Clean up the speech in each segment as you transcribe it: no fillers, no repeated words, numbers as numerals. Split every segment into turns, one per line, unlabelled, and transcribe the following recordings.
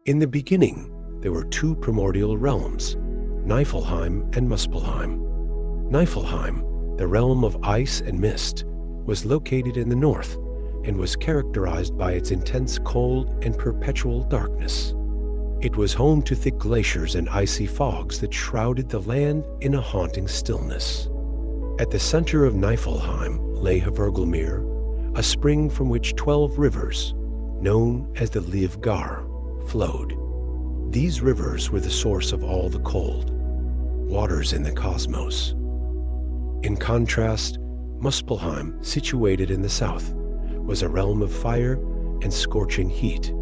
In the beginning, there were two primordial realms, Niflheim and Muspelheim. Niflheim, the realm of ice and mist, was located in the north and was characterized by its intense cold and perpetual darkness. It was home to thick glaciers and icy fogs that shrouded the land in a haunting stillness. At the center of Niflheim lay Hvergelmir, a spring from which 12 rivers, known as the Livgar, flowed. These rivers were the source of all the cold waters in the cosmos. In contrast, Muspelheim, situated in the south, was a realm of fire and scorching heat.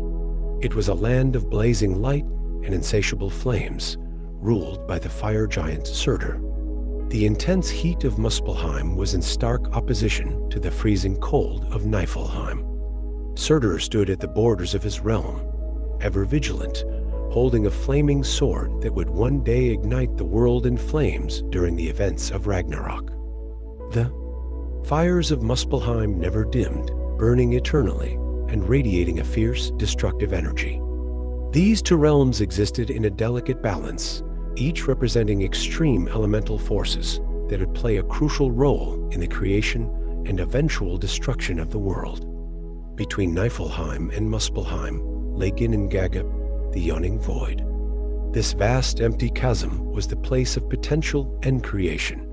It was a land of blazing light and insatiable flames, ruled by the fire giant Surtur. The intense heat of Muspelheim was in stark opposition to the freezing cold of Niflheim. Surtur stood at the borders of his realm, ever vigilant, holding a flaming sword that would one day ignite the world in flames during the events of Ragnarok. The fires of Muspelheim never dimmed, burning eternally and radiating a fierce, destructive energy. These two realms existed in a delicate balance, each representing extreme elemental forces that would play a crucial role in the creation and eventual destruction of the world. Between Niflheim and Muspelheim lay Ginnungagap, the yawning void. This vast empty chasm was the place of potential and creation,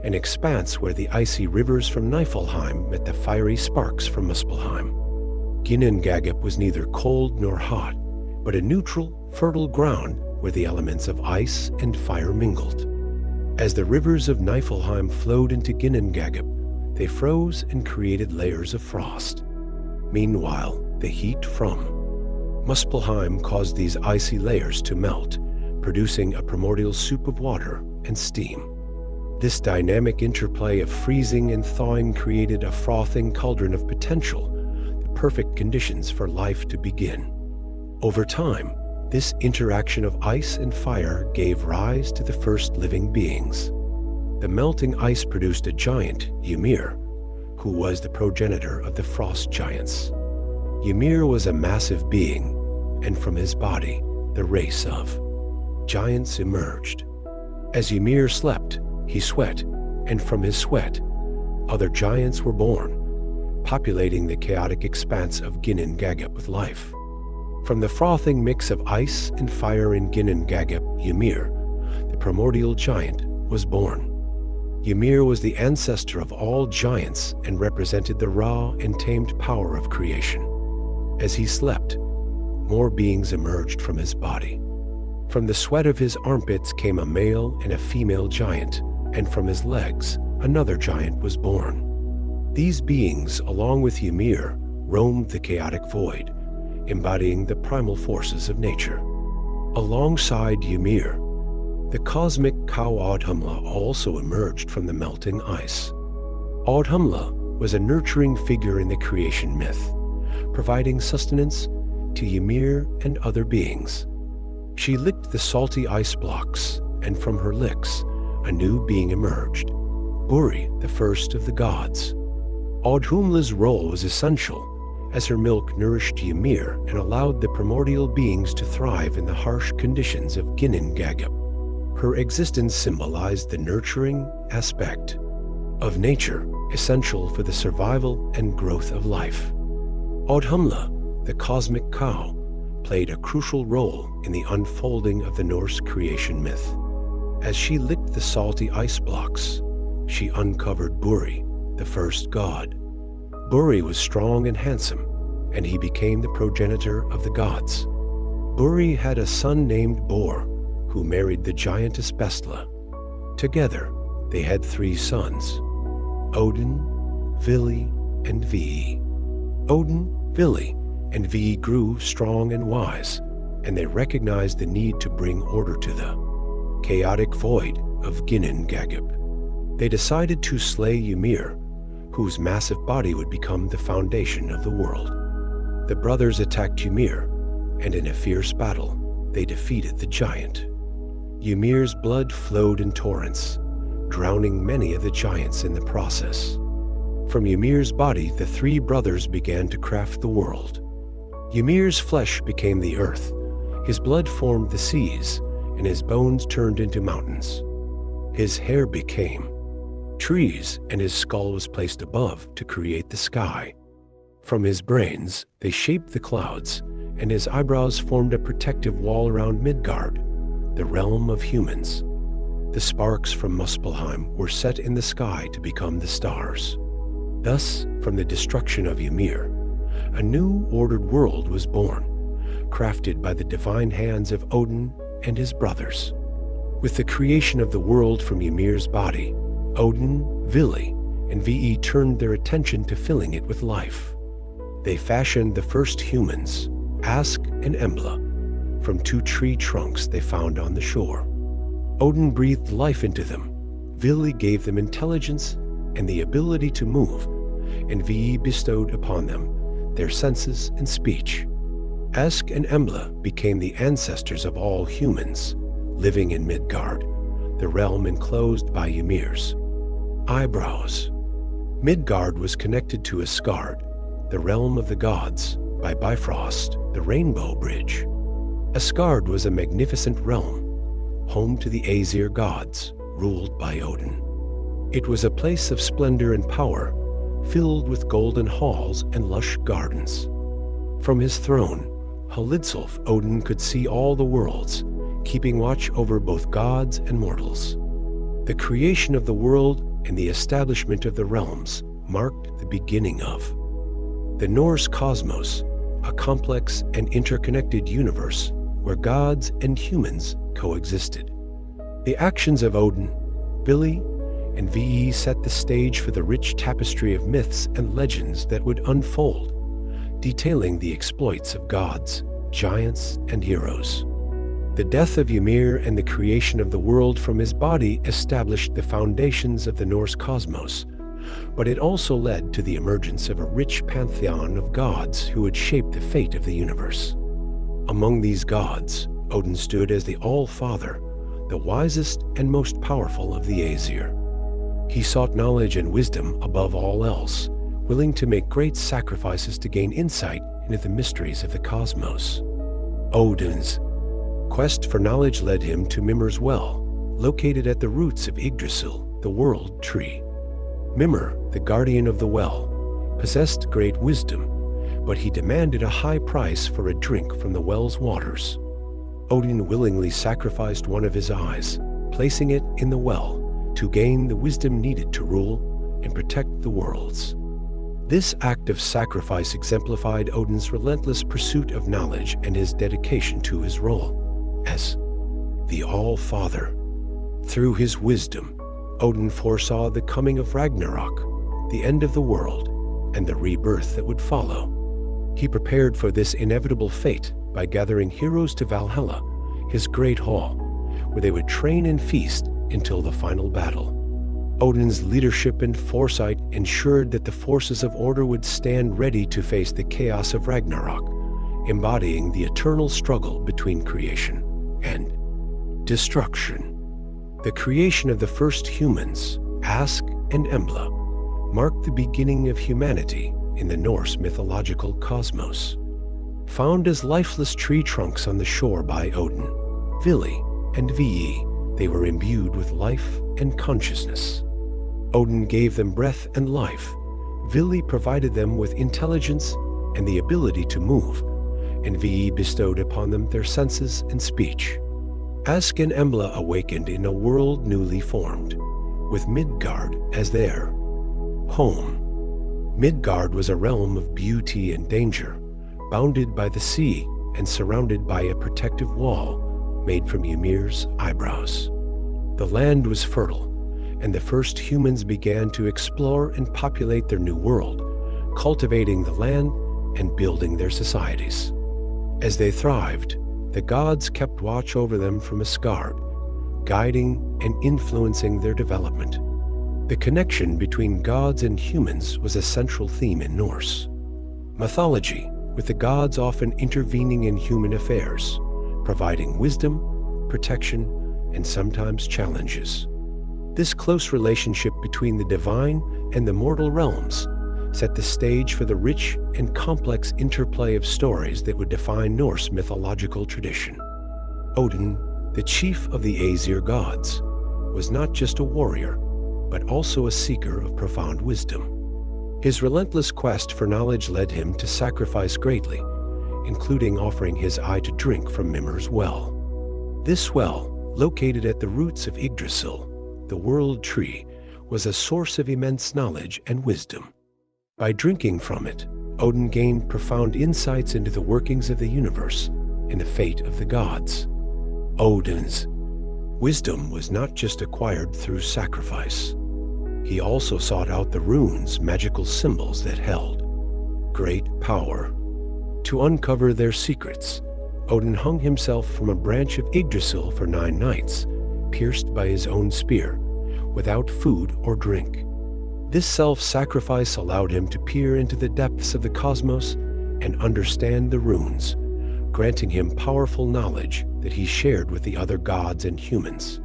an expanse where the icy rivers from Niflheim met the fiery sparks from Muspelheim. Ginnungagap was neither cold nor hot, but a neutral, fertile ground where the elements of ice and fire mingled. As the rivers of Niflheim flowed into Ginnungagap, they froze and created layers of frost. Meanwhile, the heat from Muspelheim caused these icy layers to melt, producing a primordial soup of water and steam. This dynamic interplay of freezing and thawing created a frothing cauldron of potential, the perfect conditions for life to begin. Over time, this interaction of ice and fire gave rise to the first living beings. The melting ice produced a giant, Ymir, who was the progenitor of the frost giants. Ymir was a massive being, and from his body, the race of giants emerged. As Ymir slept, he sweat, and from his sweat, other giants were born, populating the chaotic expanse of Ginnungagap with life. From the frothing mix of ice and fire in Ginnungagap, Ymir, the primordial giant, was born. Ymir was the ancestor of all giants and represented the raw and tamed power of creation. As he slept, more beings emerged from his body. From the sweat of his armpits came a male and a female giant, and from his legs, another giant was born. These beings, along with Ymir, roamed the chaotic void, embodying the primal forces of nature. Alongside Ymir, the cosmic cow Audhumla also emerged from the melting ice. Audhumla was a nurturing figure in the creation myth, providing sustenance to Ymir and other beings. She licked the salty ice blocks, and from her licks, a new being emerged, Buri, the first of the gods. Audhumla's role was essential, as her milk nourished Ymir and allowed the primordial beings to thrive in the harsh conditions of Ginnungagap. Her existence symbolized the nurturing aspect of nature, essential for the survival and growth of life. Audhumla, the cosmic cow, played a crucial role in the unfolding of the Norse creation myth. As she licked the salty ice blocks, she uncovered Buri, the first god. Buri was strong and handsome, and he became the progenitor of the gods. Buri had a son named Bor, who married the giantess Bestla. Together, they had 3 sons, Odin, Vili, and Vi. Odin, Vili, and Vi grew strong and wise, and they recognized the need to bring order to the chaotic void of Ginnungagap. They decided to slay Ymir, whose massive body would become the foundation of the world. The brothers attacked Ymir, and in a fierce battle, they defeated the giant. Ymir's blood flowed in torrents, drowning many of the giants in the process. From Ymir's body, the 3 brothers began to craft the world. Ymir's flesh became the earth, His blood formed the seas, and his bones turned into mountains. His hair became trees, and his skull was placed above to create the sky. From his brains, they shaped the clouds, and his eyebrows formed a protective wall around Midgard, the realm of humans. The sparks from Muspelheim were set in the sky to become the stars. Thus, from the destruction of Ymir, a new ordered world was born, crafted by the divine hands of Odin and his brothers. With the creation of the world from Ymir's body, Odin, Vili, and Ve turned their attention to filling it with life. They fashioned the first humans, Ask and Embla, from two tree trunks they found on the shore. Odin breathed life into them. Vili gave them intelligence and the ability to move, and Ve bestowed upon them their senses and speech. Ask and Embla became the ancestors of all humans, living in Midgard, the realm enclosed by Ymir's eyebrows. Midgard was connected to Asgard, the realm of the gods, by Bifrost, the Rainbow Bridge. Asgard was a magnificent realm, home to the Aesir gods, ruled by Odin. It was a place of splendor and power, filled with golden halls and lush gardens. From his throne, Hlidsulf, Odin could see all the worlds, keeping watch over both gods and mortals. The creation of the world and the establishment of the realms marked the beginning of the Norse cosmos, a complex and interconnected universe where gods and humans coexisted. The actions of Odin, Vili, and Ve set the stage for the rich tapestry of myths and legends that would unfold, detailing the exploits of gods, giants, and heroes. The death of Ymir and the creation of the world from his body established the foundations of the Norse cosmos, but it also led to the emergence of a rich pantheon of gods who would shape the fate of the universe. Among these gods, Odin stood as the All-Father, the wisest and most powerful of the Aesir. He sought knowledge and wisdom above all else, willing to make great sacrifices to gain insight into the mysteries of the cosmos. Odin's quest for knowledge led him to Mimir's well, located at the roots of Yggdrasil, the world tree. Mimir, the guardian of the well, possessed great wisdom, but he demanded a high price for a drink from the well's waters. Odin willingly sacrificed one of his eyes, placing it in the well to gain the wisdom needed to rule and protect the worlds. This act of sacrifice exemplified Odin's relentless pursuit of knowledge and his dedication to his role as the All-Father. Through his wisdom, Odin foresaw the coming of Ragnarok, the end of the world, and the rebirth that would follow. He prepared for this inevitable fate by gathering heroes to Valhalla, his great hall, where they would train and feast until the final battle. Odin's leadership and foresight ensured that the forces of order would stand ready to face the chaos of Ragnarok, embodying the eternal struggle between creation and destruction. The creation of the first humans, Ask and Embla, marked the beginning of humanity in the Norse mythological cosmos. Found as lifeless tree trunks on the shore by Odin, Vili, and Ve, they were imbued with life and consciousness. Odin gave them breath and life. Vili provided them with intelligence and the ability to move, and Ve bestowed upon them their senses and speech. Ask and Embla awakened in a world newly formed, with Midgard as their home. Midgard was a realm of beauty and danger, bounded by the sea and surrounded by a protective wall made from Ymir's eyebrows. The land was fertile, and the first humans began to explore and populate their new world, cultivating the land and building their societies. As they thrived, the gods kept watch over them from Asgard, guiding and influencing their development. The connection between gods and humans was a central theme in Norse mythology, with the gods often intervening in human affairs, providing wisdom, protection, and sometimes challenges. This close relationship between the divine and the mortal realms set the stage for the rich and complex interplay of stories that would define Norse mythological tradition. Odin, the chief of the Aesir gods, was not just a warrior, but also a seeker of profound wisdom. His relentless quest for knowledge led him to sacrifice greatly, including offering his eye to drink from Mimir's well. This well, located at the roots of Yggdrasil, the world tree, was a source of immense knowledge and wisdom. By drinking from it, Odin gained profound insights into the workings of the universe and the fate of the gods. Odin's wisdom was not just acquired through sacrifice. He also sought out the runes, magical symbols that held great power. To uncover their secrets, Odin hung himself from a branch of Yggdrasil for 9 nights, pierced by his own spear, without food or drink. This self-sacrifice allowed him to peer into the depths of the cosmos and understand the runes, granting him powerful knowledge that he shared with the other gods and humans.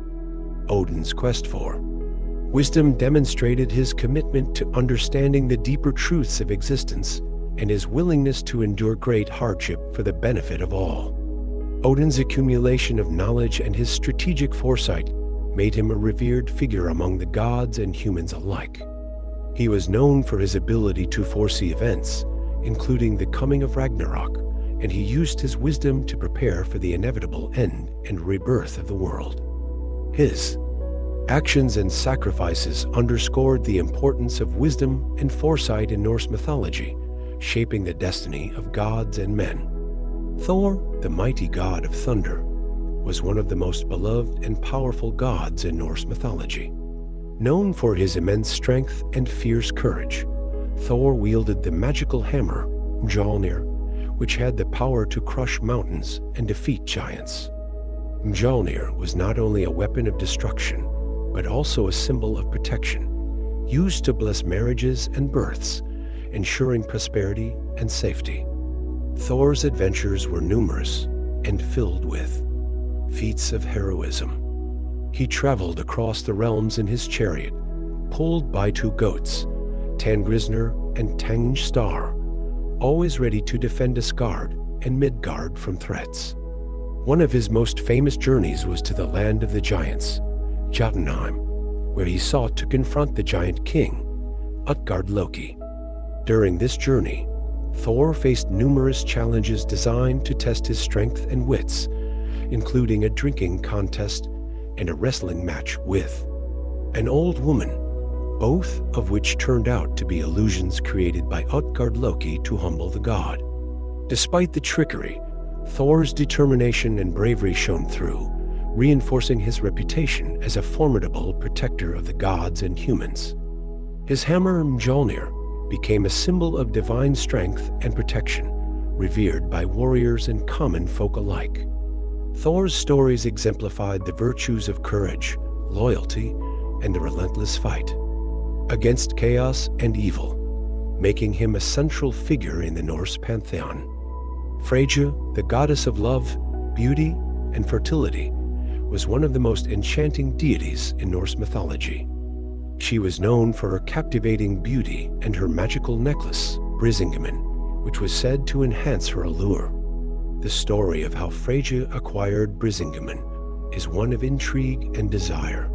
Odin's quest for wisdom demonstrated his commitment to understanding the deeper truths of existence and his willingness to endure great hardship for the benefit of all. Odin's accumulation of knowledge and his strategic foresight made him a revered figure among the gods and humans alike. He was known for his ability to foresee events, including the coming of Ragnarok, and he used his wisdom to prepare for the inevitable end and rebirth of the world. His actions and sacrifices underscored the importance of wisdom and foresight in Norse mythology, shaping the destiny of gods and men. Thor, the mighty god of thunder, was one of the most beloved and powerful gods in Norse mythology. Known for his immense strength and fierce courage, Thor wielded the magical hammer, Mjolnir, which had the power to crush mountains and defeat giants. Mjolnir was not only a weapon of destruction, but also a symbol of protection, used to bless marriages and births, ensuring prosperity and safety. Thor's adventures were numerous and filled with feats of heroism. He traveled across the realms in his chariot, pulled by 2 goats, Tangrisnir and Tangstar, always ready to defend Asgard and Midgard from threats. One of his most famous journeys was to the land of the giants, Jotunheim, where he sought to confront the giant king, Utgard-Loki. During this journey, Thor faced numerous challenges designed to test his strength and wits, including a drinking contest and a wrestling match with an old woman, both of which turned out to be illusions created by Utgard-Loki to humble the god. Despite the trickery, Thor's determination and bravery shone through, reinforcing his reputation as a formidable protector of the gods and humans. His hammer Mjolnir became a symbol of divine strength and protection, revered by warriors and common folk alike. Thor's stories exemplified the virtues of courage, loyalty, and the relentless fight against chaos and evil, making him a central figure in the Norse pantheon. Freyja, the goddess of love, beauty, and fertility, was one of the most enchanting deities in Norse mythology. She was known for her captivating beauty and her magical necklace, Brisingamen, which was said to enhance her allure. The story of how Freyja acquired Brisingamen is one of intrigue and desire.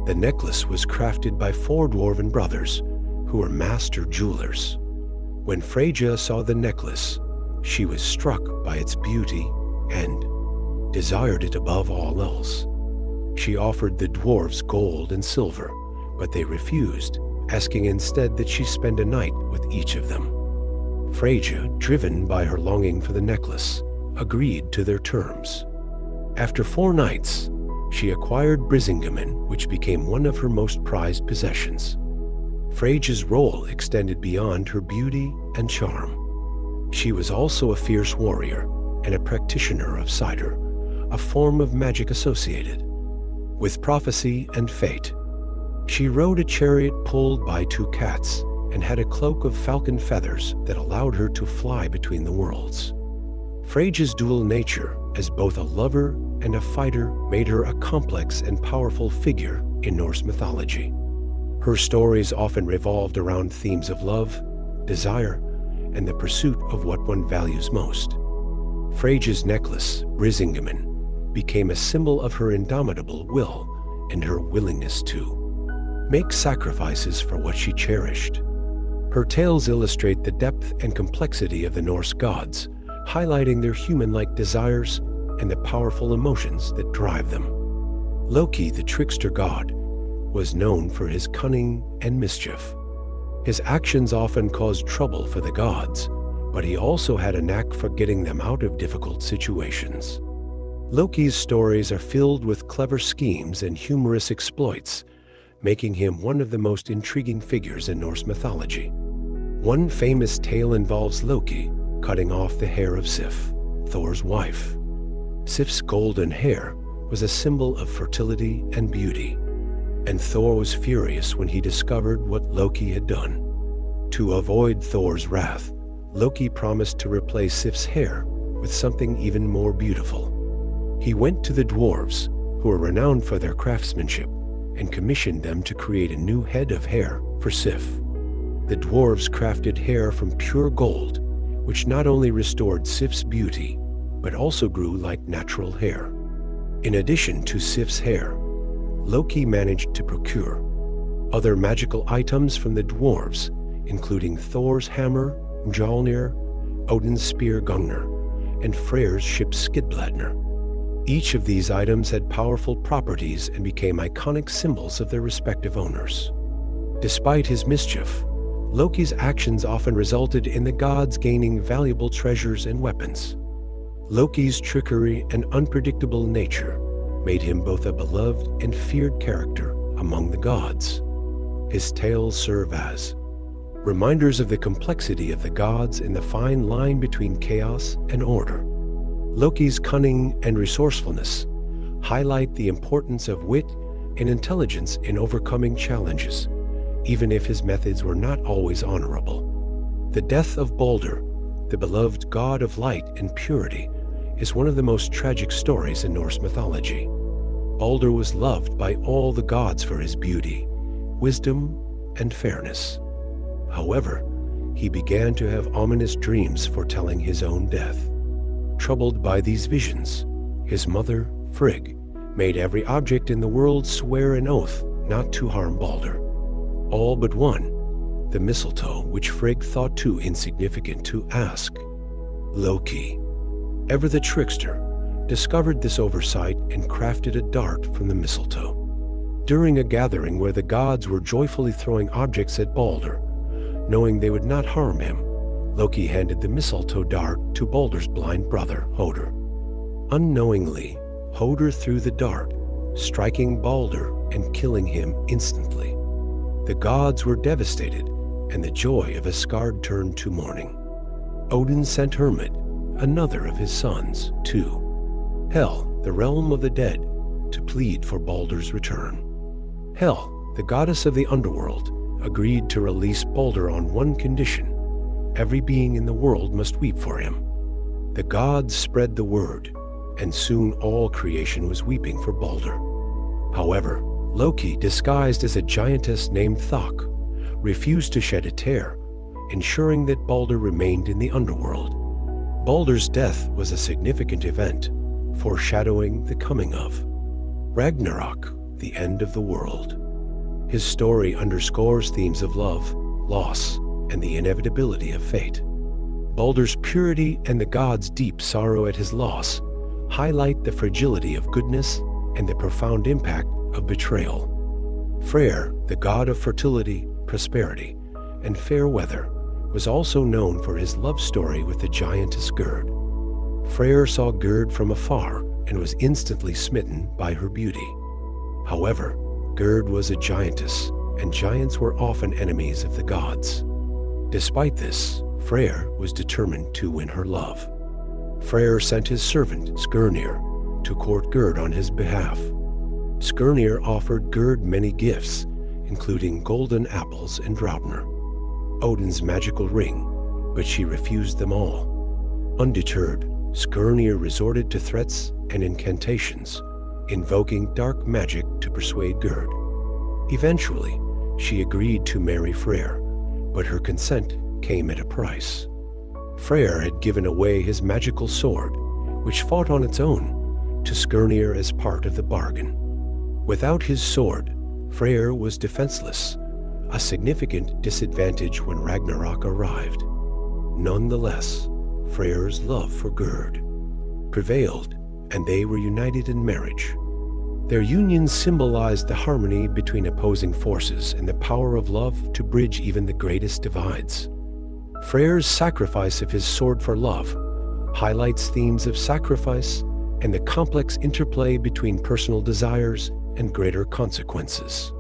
The necklace was crafted by 4 dwarven brothers who were master jewelers. When Freyja saw the necklace, she was struck by its beauty and desired it above all else. She offered the dwarves gold and silver, but they refused, asking instead that she spend a night with each of them. Freyja, driven by her longing for the necklace, agreed to their terms. After 4 nights, she acquired Brisingamen, which became one of her most prized possessions. Freyja's role extended beyond her beauty and charm. She was also a fierce warrior and a practitioner of cider, a form of magic associated with prophecy and fate. She rode a chariot pulled by 2 cats and had a cloak of falcon feathers that allowed her to fly between the worlds. Freyja's dual nature as both a lover and a fighter made her a complex and powerful figure in Norse mythology. Her stories often revolved around themes of love, desire, and the pursuit of what one values most. Freyja's necklace, Brisingamen, became a symbol of her indomitable will and her willingness to make sacrifices for what she cherished. Her tales illustrate the depth and complexity of the Norse gods, highlighting their human-like desires and the powerful emotions that drive them. Loki, the trickster god, was known for his cunning and mischief. His actions often caused trouble for the gods, but he also had a knack for getting them out of difficult situations. Loki's stories are filled with clever schemes and humorous exploits, making him one of the most intriguing figures in Norse mythology. One famous tale involves Loki cutting off the hair of Sif, Thor's wife. Sif's golden hair was a symbol of fertility and beauty, and Thor was furious when he discovered what Loki had done. To avoid Thor's wrath, Loki promised to replace Sif's hair with something even more beautiful. He went to the dwarves, who were renowned for their craftsmanship, and commissioned them to create a new head of hair for Sif. The dwarves crafted hair from pure gold, which not only restored Sif's beauty, but also grew like natural hair. In addition to Sif's hair, Loki managed to procure other magical items from the dwarves, including Thor's hammer, Mjolnir, Odin's spear Gungnir, and Freyr's ship Skidbladnir. Each of these items had powerful properties and became iconic symbols of their respective owners. Despite his mischief, Loki's actions often resulted in the gods gaining valuable treasures and weapons. Loki's trickery and unpredictable nature made him both a beloved and feared character among the gods. His tales serve as reminders of the complexity of the gods and the fine line between chaos and order. Loki's cunning and resourcefulness highlight the importance of wit and intelligence in overcoming challenges, even if his methods were not always honorable. The death of Balder, the beloved god of light and purity, is one of the most tragic stories in Norse mythology. Balder was loved by all the gods for his beauty, wisdom, and fairness. However, he began to have ominous dreams foretelling his own death. Troubled by these visions, his mother, Frigg, made every object in the world swear an oath not to harm Balder. All but one, the mistletoe, which Frigg thought too insignificant to ask. Loki, ever the trickster, discovered this oversight and crafted a dart from the mistletoe. During a gathering where the gods were joyfully throwing objects at Balder, knowing they would not harm him, Loki handed the mistletoe dart to Balder's blind brother, Hoder. Unknowingly, Hoder threw the dart, striking Balder and killing him instantly. The gods were devastated, and the joy of Asgard turned to mourning. Odin sent Hermod, another of his sons, to Hel, the realm of the dead, to plead for Balder's return. Hel, the goddess of the underworld, agreed to release Balder on one condition: every being in the world must weep for him. The gods spread the word, and soon all creation was weeping for Balder. However, Loki, disguised as a giantess named Thok, refused to shed a tear, ensuring that Balder remained in the underworld. Balder's death was a significant event, foreshadowing the coming of Ragnarok, the end of the world. His story underscores themes of love, loss, and the inevitability of fate. Balder's purity and the gods' deep sorrow at his loss highlight the fragility of goodness and the profound impact of betrayal. Freyr, the god of fertility, prosperity, and fair weather, was also known for his love story with the giantess Gerd. Freyr saw Gerd from afar and was instantly smitten by her beauty. However, Gerd was a giantess, and giants were often enemies of the gods. Despite this, Freyr was determined to win her love. Freyr sent his servant, Skirnir, to court Gerd on his behalf. Skirnir offered Gerd many gifts, including golden apples and Draupnir, Odin's magical ring, but she refused them all. Undeterred, Skirnir resorted to threats and incantations, invoking dark magic to persuade Gerd. Eventually, she agreed to marry Freyr, but her consent came at a price. Freyr had given away his magical sword, which fought on its own, to Skirnir as part of the bargain. Without his sword, Freyr was defenseless, a significant disadvantage when Ragnarok arrived. Nonetheless, Freyr's love for Gerd prevailed, and they were united in marriage. Their union symbolized the harmony between opposing forces and the power of love to bridge even the greatest divides. Freyr's sacrifice of his sword for love highlights themes of sacrifice and the complex interplay between personal desires and greater consequences.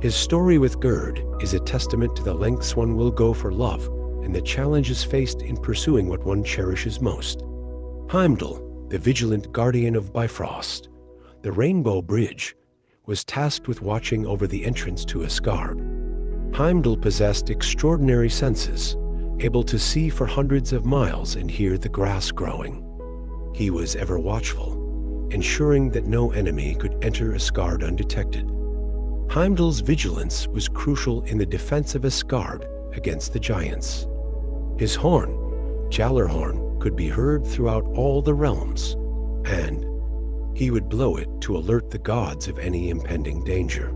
His story with Gerd is a testament to the lengths one will go for love and the challenges faced in pursuing what one cherishes most. Heimdall, the vigilant guardian of Bifrost, the Rainbow Bridge, was tasked with watching over the entrance to Asgard. Heimdall possessed extraordinary senses, able to see for hundreds of miles and hear the grass growing. He was ever watchful, ensuring that no enemy could enter Asgard undetected. Heimdall's vigilance was crucial in the defense of Asgard against the giants. His horn, Gjallarhorn, could be heard throughout all the realms, and he would blow it to alert the gods of any impending danger.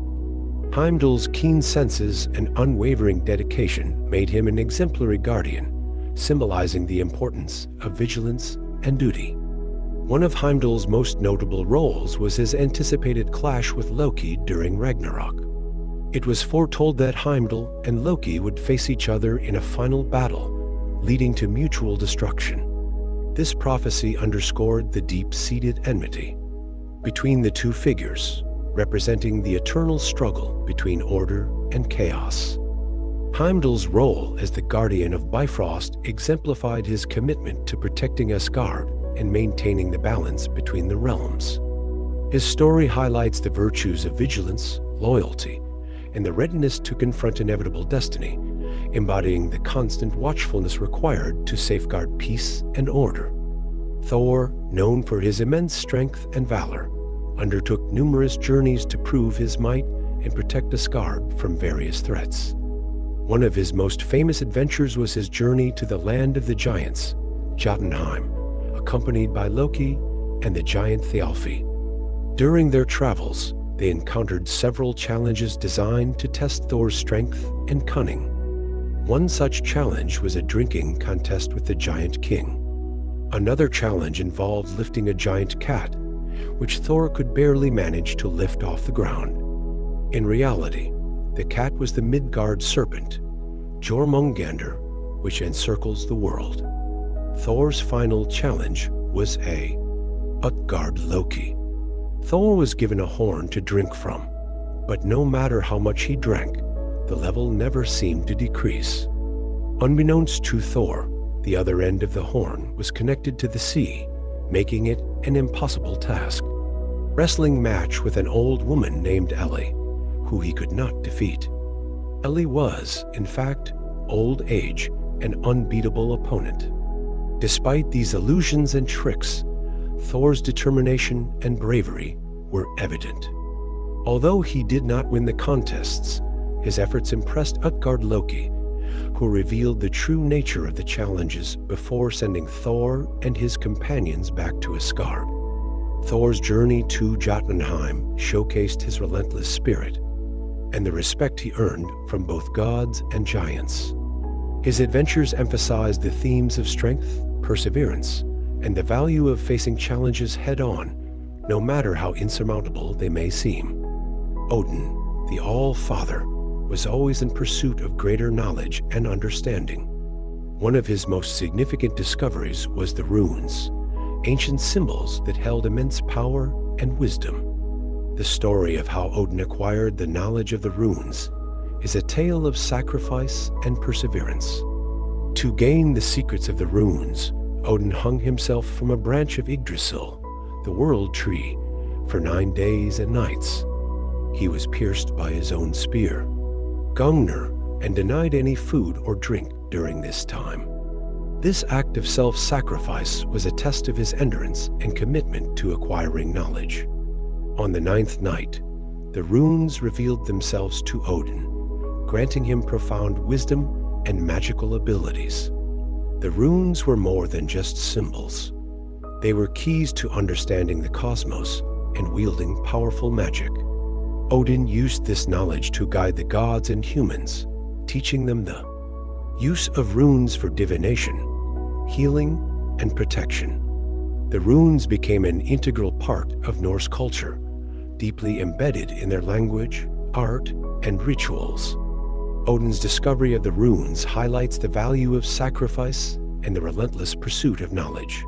Heimdall's keen senses and unwavering dedication made him an exemplary guardian, symbolizing the importance of vigilance and duty. One of Heimdall's most notable roles was his anticipated clash with Loki during Ragnarok. It was foretold that Heimdall and Loki would face each other in a final battle, leading to mutual destruction. This prophecy underscored the deep-seated enmity between the two figures, representing the eternal struggle between order and chaos. Heimdall's role as the guardian of Bifrost exemplified his commitment to protecting Asgard and maintaining the balance between the realms. His story highlights the virtues of vigilance, loyalty, and the readiness to confront inevitable destiny, embodying the constant watchfulness required to safeguard peace and order. Thor, known for his immense strength and valor, undertook numerous journeys to prove his might and protect Asgard from various threats. One of his most famous adventures was his journey to the land of the giants, Jotunheim, accompanied by Loki and the giant Thialfi. During their travels, they encountered several challenges designed to test Thor's strength and cunning. One such challenge was a drinking contest with the Giant King. Another challenge involved lifting a giant cat, which Thor could barely manage to lift off the ground. In reality, the cat was the Midgard serpent, Jormungandr, which encircles the world. Thor's final challenge was a Utgard Loki. Thor was given a horn to drink from, but no matter how much he drank, the level never seemed to decrease. Unbeknownst to Thor, the other end of the horn was connected to the sea, making it an impossible task. Wrestling match with an old woman named Ellie, who he could not defeat. Ellie was, in fact, old age, an unbeatable opponent. Despite these illusions and tricks, Thor's determination and bravery were evident. Although he did not win the contests, his efforts impressed Utgard Loki, who revealed the true nature of the challenges before sending Thor and his companions back to Asgard. Thor's journey to Jotunheim showcased his relentless spirit and the respect he earned from both gods and giants. His adventures emphasized the themes of strength, perseverance, and the value of facing challenges head-on, no matter how insurmountable they may seem. Odin, the All-Father, was always in pursuit of greater knowledge and understanding. One of his most significant discoveries was the runes, ancient symbols that held immense power and wisdom. The story of how Odin acquired the knowledge of the runes is a tale of sacrifice and perseverance. To gain the secrets of the runes, Odin hung himself from a branch of Yggdrasil, the world tree, for 9 days and nights. He was pierced by his own spear, Gungnir, and denied any food or drink during this time. This act of self-sacrifice was a test of his endurance and commitment to acquiring knowledge. On the 9th night, the runes revealed themselves to Odin, granting him profound wisdom and magical abilities. The runes were more than just symbols. They were keys to understanding the cosmos and wielding powerful magic. Odin used this knowledge to guide the gods and humans, teaching them the use of runes for divination, healing, and protection. The runes became an integral part of Norse culture, deeply embedded in their language, art, and rituals. Odin's discovery of the runes highlights the value of sacrifice and the relentless pursuit of knowledge.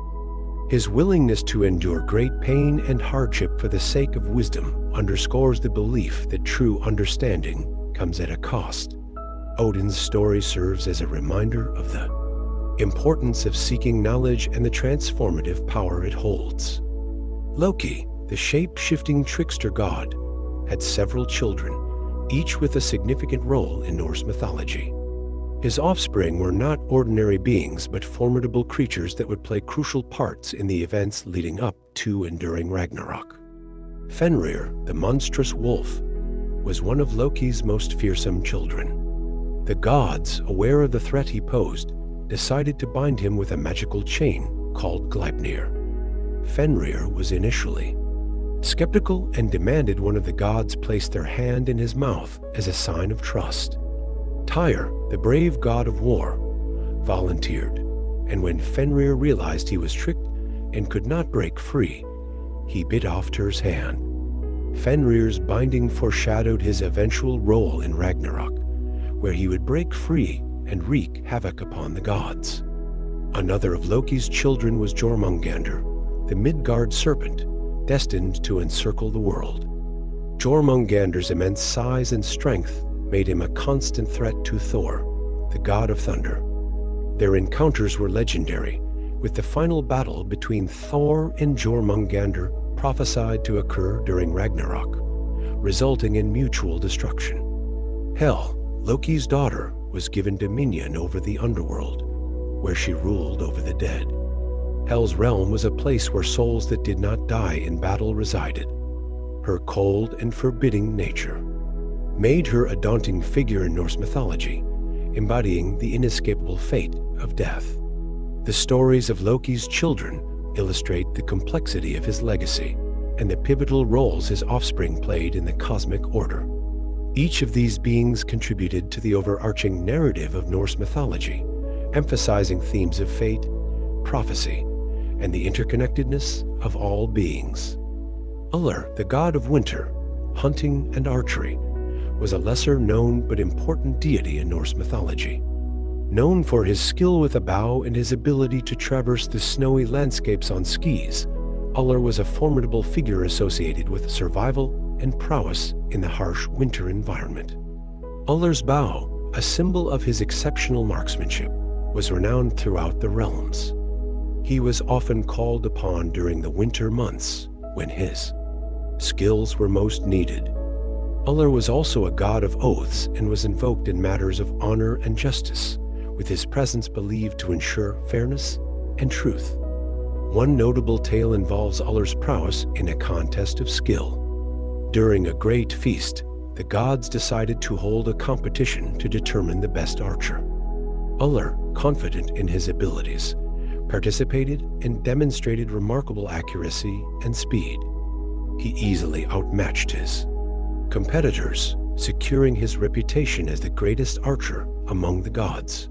His willingness to endure great pain and hardship for the sake of wisdom underscores the belief that true understanding comes at a cost. Odin's story serves as a reminder of the importance of seeking knowledge and the transformative power it holds. Loki, the shape-shifting trickster god, had several children, each with a significant role in Norse mythology. His offspring were not ordinary beings, but formidable creatures that would play crucial parts in the events leading up to and during Ragnarok. Fenrir, the monstrous wolf, was one of Loki's most fearsome children. The gods, aware of the threat he posed, decided to bind him with a magical chain called Gleipnir. Fenrir was initially skeptical and demanded one of the gods place their hand in his mouth as a sign of trust. Tyr, the brave god of war, volunteered, and when Fenrir realized he was tricked and could not break free, he bit off Tyr's hand. Fenrir's binding foreshadowed his eventual role in Ragnarok, where he would break free and wreak havoc upon the gods. Another of Loki's children was Jormungandr, the Midgard serpent, destined to encircle the world. Jormungandr's immense size and strength made him a constant threat to Thor, the god of thunder. Their encounters were legendary, with the final battle between Thor and Jormungandr prophesied to occur during Ragnarok, resulting in mutual destruction. Hel, Loki's daughter, was given dominion over the underworld, where she ruled over the dead. Hel's realm was a place where souls that did not die in battle resided. Her cold and forbidding nature made her a daunting figure in Norse mythology, embodying the inescapable fate of death. The stories of Loki's children illustrate the complexity of his legacy and the pivotal roles his offspring played in the cosmic order. Each of these beings contributed to the overarching narrative of Norse mythology, emphasizing themes of fate, prophecy, and the interconnectedness of all beings. Ullr, the god of winter, hunting, and archery, was a lesser-known but important deity in Norse mythology. Known for his skill with a bow and his ability to traverse the snowy landscapes on skis, Ullr was a formidable figure associated with survival and prowess in the harsh winter environment. Ullr's bow, a symbol of his exceptional marksmanship, was renowned throughout the realms. He was often called upon during the winter months when his skills were most needed. Ullr was also a god of oaths and was invoked in matters of honor and justice, with his presence believed to ensure fairness and truth. One notable tale involves Ullr's prowess in a contest of skill. During a great feast, the gods decided to hold a competition to determine the best archer. Ullr, confident in his abilities, participated and demonstrated remarkable accuracy and speed. He easily outmatched his competitors, securing his reputation as the greatest archer among the gods.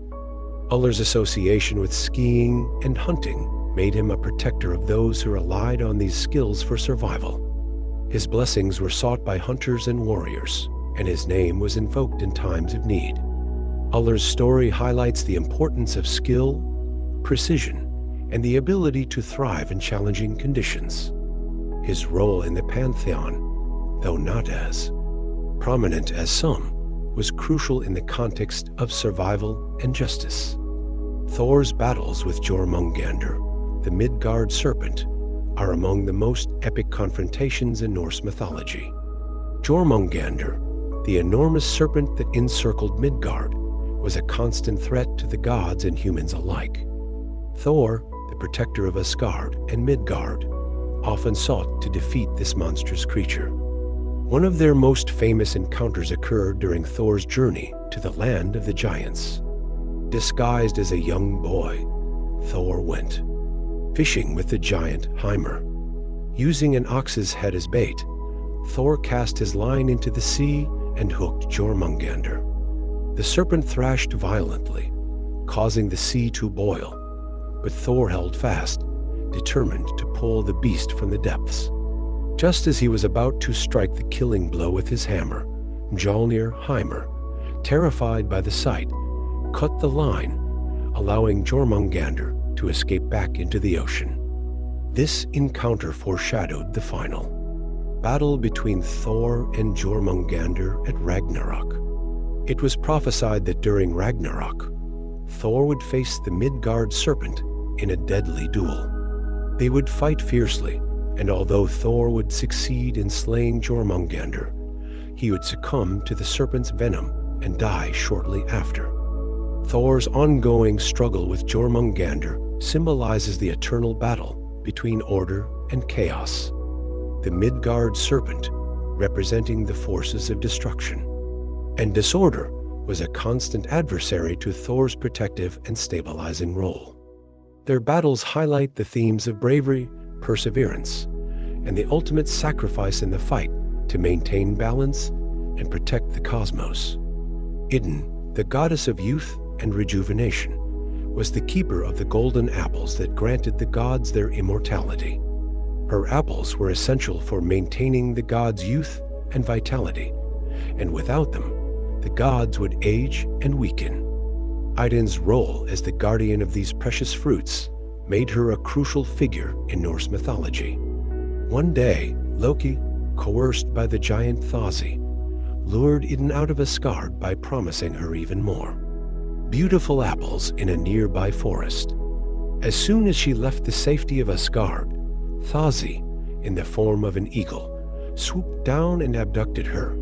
Ullr's association with skiing and hunting made him a protector of those who relied on these skills for survival. His blessings were sought by hunters and warriors, and his name was invoked in times of need. Ullr's story highlights the importance of skill, precision, and the ability to thrive in challenging conditions. His role in the pantheon, though not as prominent as some, was crucial in the context of survival and justice. Thor's battles with Jormungandr, the Midgard serpent, are among the most epic confrontations in Norse mythology. Jormungandr, the enormous serpent that encircled Midgard, was a constant threat to the gods and humans alike. Thor, the protector of Asgard and Midgard, often sought to defeat this monstrous creature. One of their most famous encounters occurred during Thor's journey to the land of the giants. Disguised as a young boy, Thor went fishing with the giant Hymer. Using an ox's head as bait, Thor cast his line into the sea and hooked Jormungandr. The serpent thrashed violently, causing the sea to boil, but Thor held fast, determined to pull the beast from the depths. Just as he was about to strike the killing blow with his hammer, Mjolnir Hymer, terrified by the sight, cut the line, allowing Jormungandr to escape back into the ocean. This encounter foreshadowed the final battle between Thor and Jormungandr at Ragnarok. It was prophesied that during Ragnarok, Thor would face the Midgard serpent in a deadly duel. They would fight fiercely, and although Thor would succeed in slaying Jormungandr, he would succumb to the serpent's venom and die shortly after. Thor's ongoing struggle with Jormungandr symbolizes the eternal battle between order and chaos. The Midgard serpent, representing the forces of destruction, and disorder, was a constant adversary to Thor's protective and stabilizing role. Their battles highlight the themes of bravery, perseverance, and the ultimate sacrifice in the fight to maintain balance and protect the cosmos. Idun, the goddess of youth and rejuvenation, was the keeper of the golden apples that granted the gods their immortality. Her apples were essential for maintaining the gods' youth and vitality, and without them, the gods would age and weaken. Idun's role as the guardian of these precious fruits made her a crucial figure in Norse mythology. One day, Loki, coerced by the giant Thjazi, lured Idun out of Asgard by promising her even more beautiful apples in a nearby forest. As soon as she left the safety of Asgard, Thjazi, in the form of an eagle, swooped down and abducted her,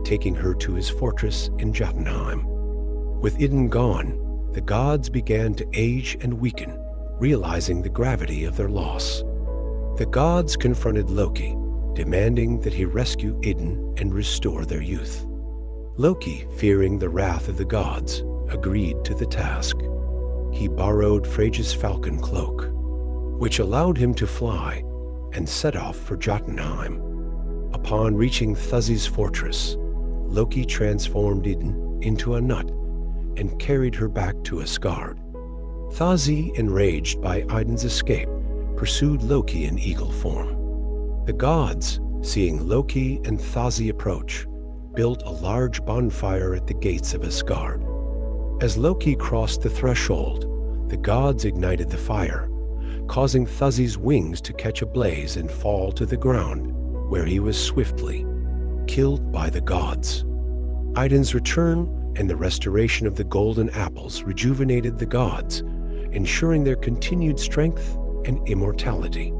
taking her to his fortress in Jotunheim. With Idun gone, the gods began to age and weaken, realizing the gravity of their loss. The gods confronted Loki, demanding that he rescue Idun and restore their youth. Loki, fearing the wrath of the gods, agreed to the task. He borrowed Freya's falcon cloak, which allowed him to fly, and set off for Jotunheim. Upon reaching Thjazi's fortress, Loki transformed Idun into a nut and carried her back to Asgard. Thjazi, enraged by Idun's escape, pursued Loki in eagle form. The gods, seeing Loki and Thjazi approach, built a large bonfire at the gates of Asgard. As Loki crossed the threshold, the gods ignited the fire, causing Thjazi's wings to catch ablaze and fall to the ground, where he was swiftly killed by the gods. Idun's return and the restoration of the golden apples rejuvenated the gods, ensuring their continued strength and immortality.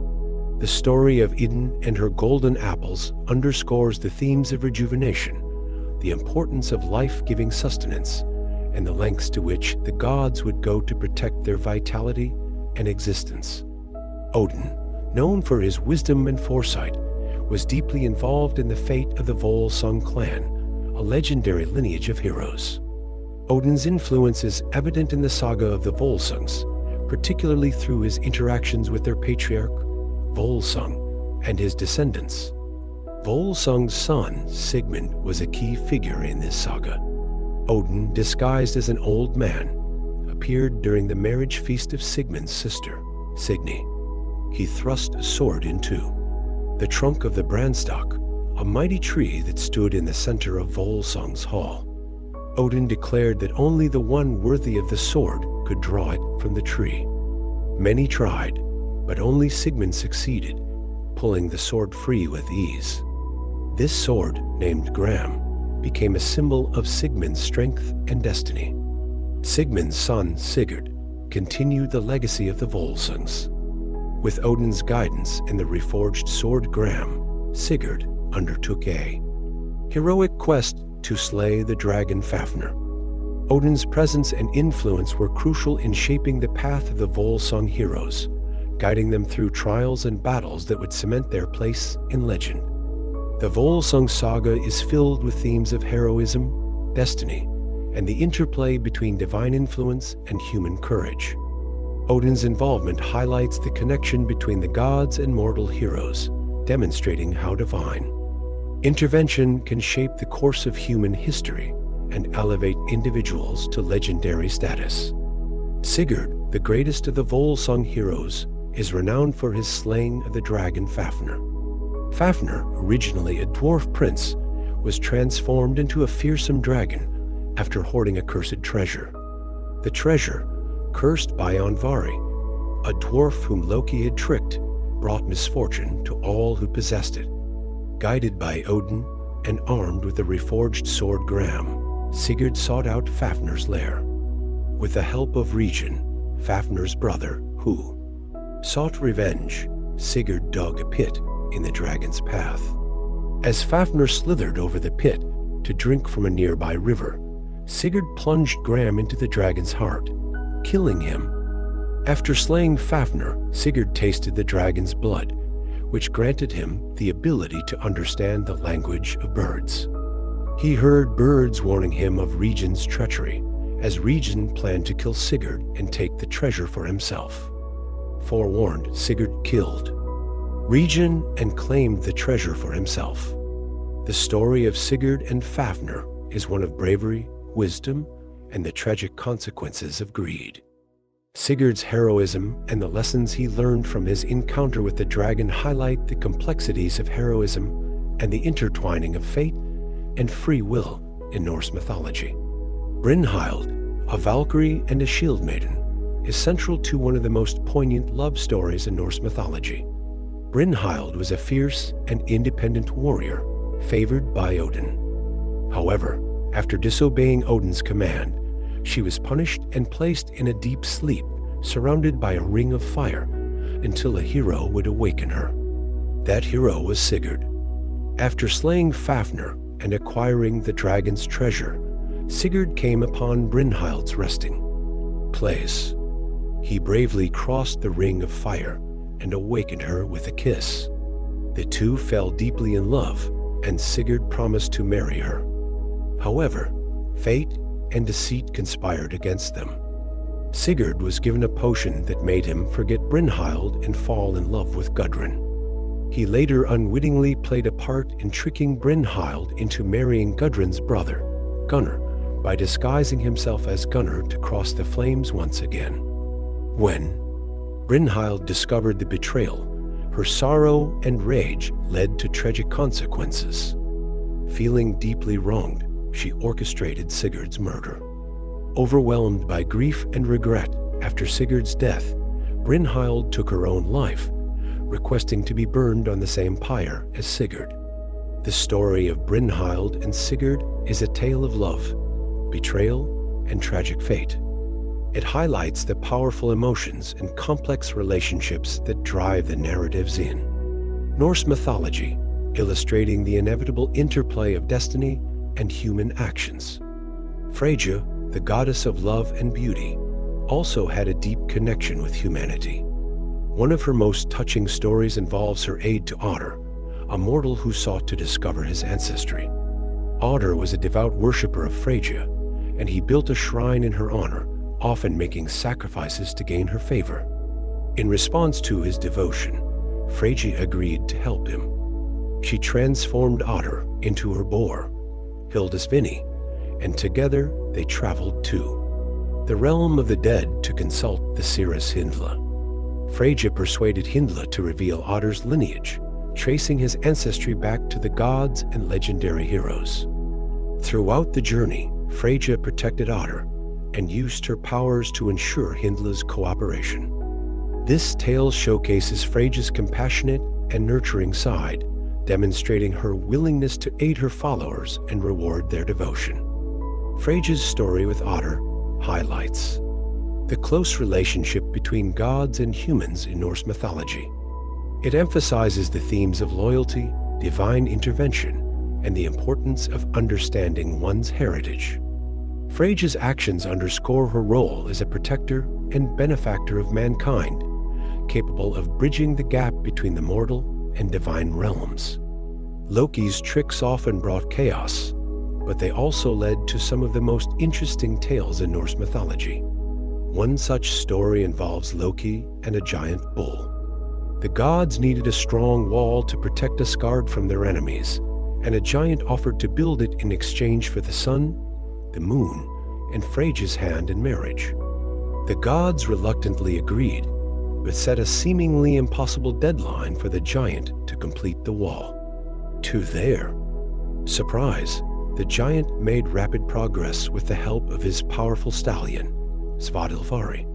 The story of Idun and her golden apples underscores the themes of rejuvenation, the importance of life-giving sustenance, and the lengths to which the gods would go to protect their vitality and existence. Odin, known for his wisdom and foresight, was deeply involved in the fate of the Volsung clan, a legendary lineage of heroes. Odin's influence is evident in the saga of the Volsungs, particularly through his interactions with their patriarch, Volsung, and his descendants. Volsung's son, Sigmund, was a key figure in this saga. Odin, disguised as an old man, appeared during the marriage feast of Sigmund's sister, Signy. He thrust a sword into the trunk of the Branstock, a mighty tree that stood in the center of Volsung's hall. Odin declared that only the one worthy of the sword could draw it from the tree. Many tried, but only Sigmund succeeded, pulling the sword free with ease. This sword, named Gram, became a symbol of Sigmund's strength and destiny. Sigmund's son, Sigurd, continued the legacy of the Volsungs. With Odin's guidance and the reforged sword Gram, Sigurd undertook a heroic quest to slay the dragon Fafnir. Odin's presence and influence were crucial in shaping the path of the Volsung heroes, guiding them through trials and battles that would cement their place in legend. The Volsung saga is filled with themes of heroism, destiny, and the interplay between divine influence and human courage. Odin's involvement highlights the connection between the gods and mortal heroes, demonstrating how divine intervention can shape the course of human history and elevate individuals to legendary status. Sigurd, the greatest of the Volsung heroes, is renowned for his slaying of the dragon Fafnir. Fafnir, originally a dwarf prince, was transformed into a fearsome dragon after hoarding a cursed treasure. The treasure, cursed by Andvari, a dwarf whom Loki had tricked, brought misfortune to all who possessed it. Guided by Odin and armed with the reforged sword Gram, Sigurd sought out Fafnir's lair. With the help of Regin, Fafnir's brother, who sought revenge, Sigurd dug a pit in the dragon's path. As Fafnir slithered over the pit to drink from a nearby river, Sigurd plunged Gram into the dragon's heart, killing him. After slaying Fafnir, Sigurd tasted the dragon's blood, which granted him the ability to understand the language of birds. He heard birds warning him of Regin's treachery, as Regin planned to kill Sigurd and take the treasure for himself. Forewarned, Sigurd killed Regin and claimed the treasure for himself. The story of Sigurd and Fafnir is one of bravery, wisdom, and the tragic consequences of greed. Sigurd's heroism and the lessons he learned from his encounter with the dragon highlight the complexities of heroism and the intertwining of fate and free will in Norse mythology. Brynhild, a Valkyrie and a shield maiden, is central to one of the most poignant love stories in Norse mythology. Brynhild was a fierce and independent warrior, favored by Odin. However, after disobeying Odin's command, she was punished and placed in a deep sleep, surrounded by a ring of fire, until a hero would awaken her. That hero was Sigurd. After slaying Fafnir and acquiring the dragon's treasure, Sigurd came upon Brynhild's resting place. He bravely crossed the ring of fire and awakened her with a kiss. The two fell deeply in love, and Sigurd promised to marry her. However, fate and deceit conspired against them. Sigurd was given a potion that made him forget Brynhild and fall in love with Gudrun. He later unwittingly played a part in tricking Brynhild into marrying Gudrun's brother, Gunnar, by disguising himself as Gunnar to cross the flames once again. When Brynhild discovered the betrayal, her sorrow and rage led to tragic consequences. Feeling deeply wronged, she orchestrated Sigurd's murder. Overwhelmed by grief and regret after Sigurd's death, Brynhild took her own life, requesting to be burned on the same pyre as Sigurd. The story of Brynhild and Sigurd is a tale of love, betrayal, and tragic fate. It highlights the powerful emotions and complex relationships that drive the narratives in Norse mythology, illustrating the inevitable interplay of destiny and human actions. Freyja, the goddess of love and beauty, also had a deep connection with humanity. One of her most touching stories involves her aid to Otter, a mortal who sought to discover his ancestry. Otter was a devout worshiper of Freyja, and he built a shrine in her honor, often making sacrifices to gain her favor. In response to his devotion, Freyja agreed to help him. She transformed Otter into her boar, Hildisvini, and together they traveled to the realm of the dead to consult the seeress Hyndla. Freyja persuaded Hyndla to reveal Otter's lineage, tracing his ancestry back to the gods and legendary heroes. Throughout the journey, Freyja protected Otter and used her powers to ensure Hyndla's cooperation. This tale showcases Freyja's compassionate and nurturing side, demonstrating her willingness to aid her followers and reward their devotion. Freyja's story with Otter highlights the close relationship between gods and humans in Norse mythology. It emphasizes the themes of loyalty, divine intervention, and the importance of understanding one's heritage. Freyja's actions underscore her role as a protector and benefactor of mankind, capable of bridging the gap between the mortal and divine realms. Loki's tricks often brought chaos, but they also led to some of the most interesting tales in Norse mythology. One such story involves Loki and a giant bull. The gods needed a strong wall to protect Asgard from their enemies, and a giant offered to build it in exchange for the sun, the moon, and Freya's hand in marriage. The gods reluctantly agreed, but set a seemingly impossible deadline for the giant to complete the wall. To their surprise, the giant made rapid progress with the help of his powerful stallion, Svadilfari.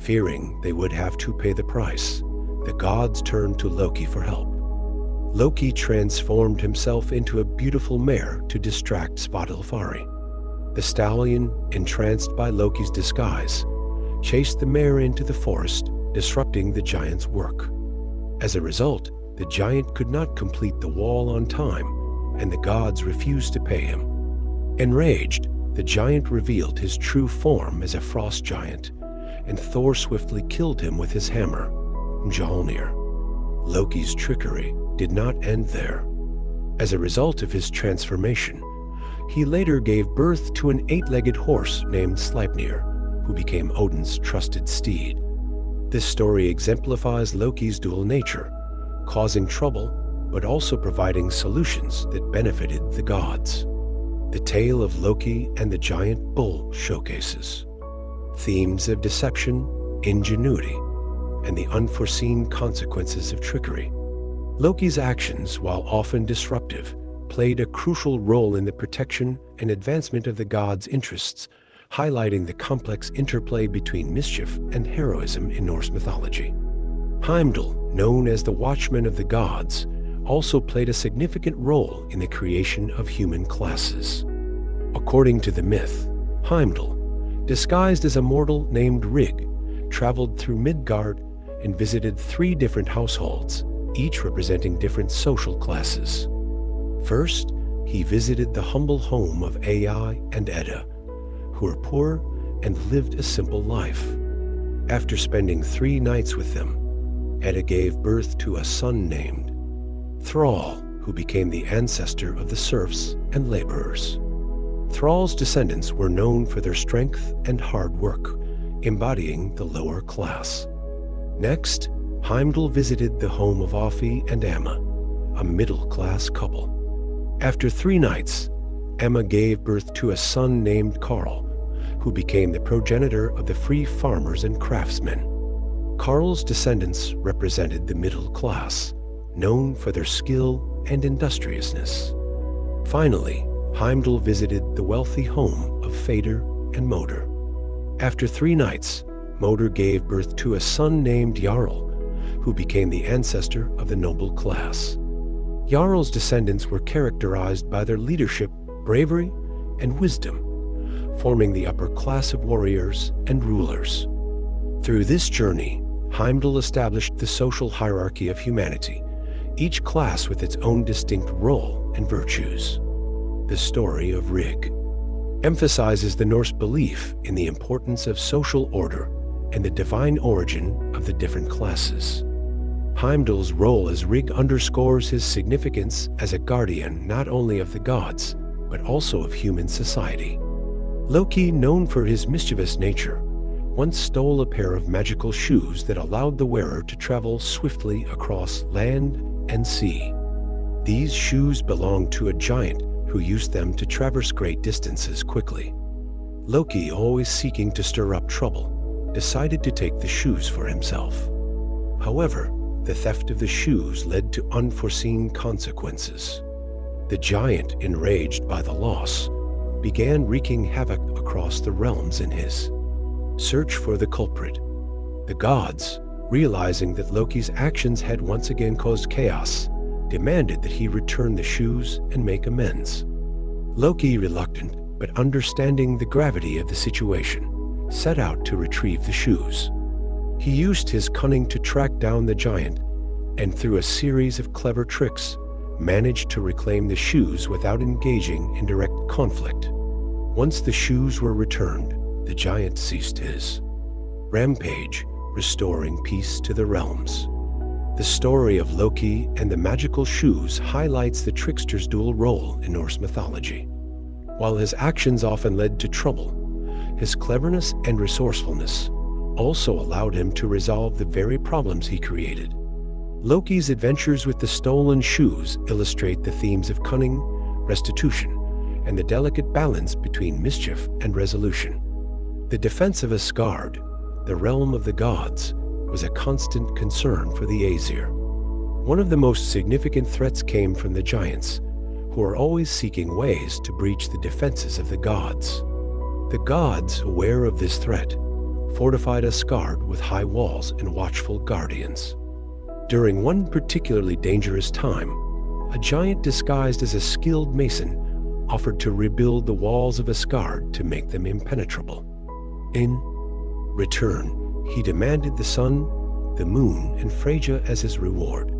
Fearing they would have to pay the price, the gods turned to Loki for help. Loki transformed himself into a beautiful mare to distract Svadilfari. The stallion, entranced by Loki's disguise, chased the mare into the forest, disrupting the giant's work. As a result, the giant could not complete the wall on time, and the gods refused to pay him. Enraged, the giant revealed his true form as a frost giant, and Thor swiftly killed him with his hammer, Mjolnir. Loki's trickery did not end there. As a result of his transformation, he later gave birth to an 8-legged horse named Sleipnir, who became Odin's trusted steed. This story exemplifies Loki's dual nature, causing trouble but also providing solutions that benefited the gods. The tale of Loki and the giant bull showcases themes of deception, ingenuity, and the unforeseen consequences of trickery. Loki's actions, while often disruptive, played a crucial role in the protection and advancement of the gods' interests, highlighting the complex interplay between mischief and heroism in Norse mythology. Heimdall, known as the Watchman of the Gods, also played a significant role in the creation of human classes. According to the myth, Heimdall, disguised as a mortal named Rig, traveled through Midgard and visited 3 different households, each representing different social classes. First, he visited the humble home of Ai and Edda, who were poor and lived a simple life. After spending 3 nights with them, Edda gave birth to a son named Thrall, who became the ancestor of the serfs and laborers. Thrall's descendants were known for their strength and hard work, embodying the lower class. Next, Heimdall visited the home of Afi and Amma, a middle-class couple. After 3 nights, Emma gave birth to a son named Karl, who became the progenitor of the free farmers and craftsmen. Karl's descendants represented the middle class, known for their skill and industriousness. Finally, Heimdall visited the wealthy home of Fader and Moder. After 3 nights, Moder gave birth to a son named Jarl, who became the ancestor of the noble class. Jarl's descendants were characterized by their leadership, bravery, and wisdom, forming the upper class of warriors and rulers. Through this journey, Heimdall established the social hierarchy of humanity, each class with its own distinct role and virtues. The story of Rig emphasizes the Norse belief in the importance of social order and the divine origin of the different classes. Heimdall's role as Rig underscores his significance as a guardian not only of the gods, but also of human society. Loki, known for his mischievous nature, once stole a pair of magical shoes that allowed the wearer to travel swiftly across land and sea. These shoes belonged to a giant who used them to traverse great distances quickly. Loki, always seeking to stir up trouble, decided to take the shoes for himself. However, the theft of the shoes led to unforeseen consequences. The giant, enraged by the loss, began wreaking havoc across the realms in his search for the culprit. The gods, realizing that Loki's actions had once again caused chaos, demanded that he return the shoes and make amends. Loki, reluctant but understanding the gravity of the situation, set out to retrieve the shoes. He used his cunning to track down the giant, and through a series of clever tricks, managed to reclaim the shoes without engaging in direct conflict. Once the shoes were returned, the giant ceased his rampage, restoring peace to the realms. The story of Loki and the magical shoes highlights the trickster's dual role in Norse mythology. While his actions often led to trouble, His cleverness and resourcefulness also allowed him to resolve the very problems he created. Loki's adventures with the stolen shoes illustrate the themes of cunning, restitution, and the delicate balance between mischief and resolution. The defense of Asgard, the realm of the gods, was a constant concern for the Aesir. One of the most significant threats came from the giants, who are always seeking ways to breach the defenses of the gods. The gods, aware of this threat, fortified Asgard with high walls and watchful guardians. During one particularly dangerous time, a giant disguised as a skilled mason offered to rebuild the walls of Asgard to make them impenetrable. In return, he demanded the sun, the moon, and Freyja as his reward.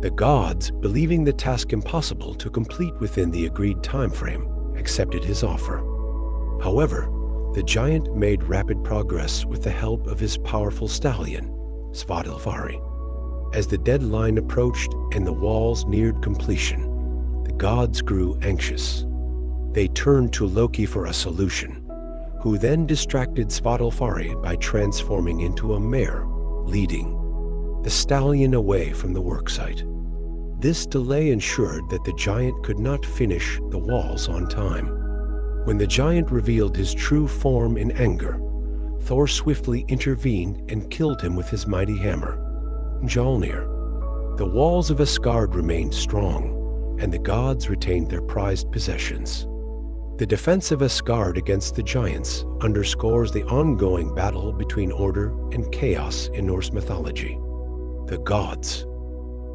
The gods, believing the task impossible to complete within the agreed time frame, accepted his offer. However, the giant made rapid progress with the help of his powerful stallion, Svadilfari. As the deadline approached and the walls neared completion, the gods grew anxious. They turned to Loki for a solution, who then distracted Svadilfari by transforming into a mare, leading the stallion away from the worksite. This delay ensured that the giant could not finish the walls on time. When the giant revealed his true form in anger, Thor swiftly intervened and killed him with his mighty hammer, Mjolnir. The walls of Asgard remained strong, and the gods retained their prized possessions. The defense of Asgard against the giants underscores the ongoing battle between order and chaos in Norse mythology. The gods'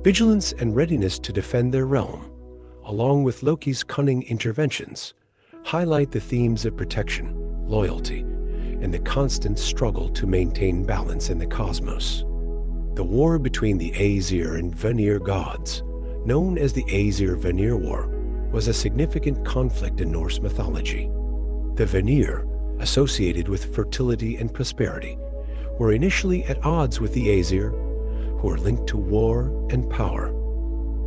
vigilance and readiness to defend their realm, along with Loki's cunning interventions, highlight the themes of protection, loyalty, and the constant struggle to maintain balance in the cosmos. The war between the Aesir and Vanir gods, known as the Aesir-Vanir War, was a significant conflict in Norse mythology. The Vanir, associated with fertility and prosperity, were initially at odds with the Aesir, who were linked to war and power.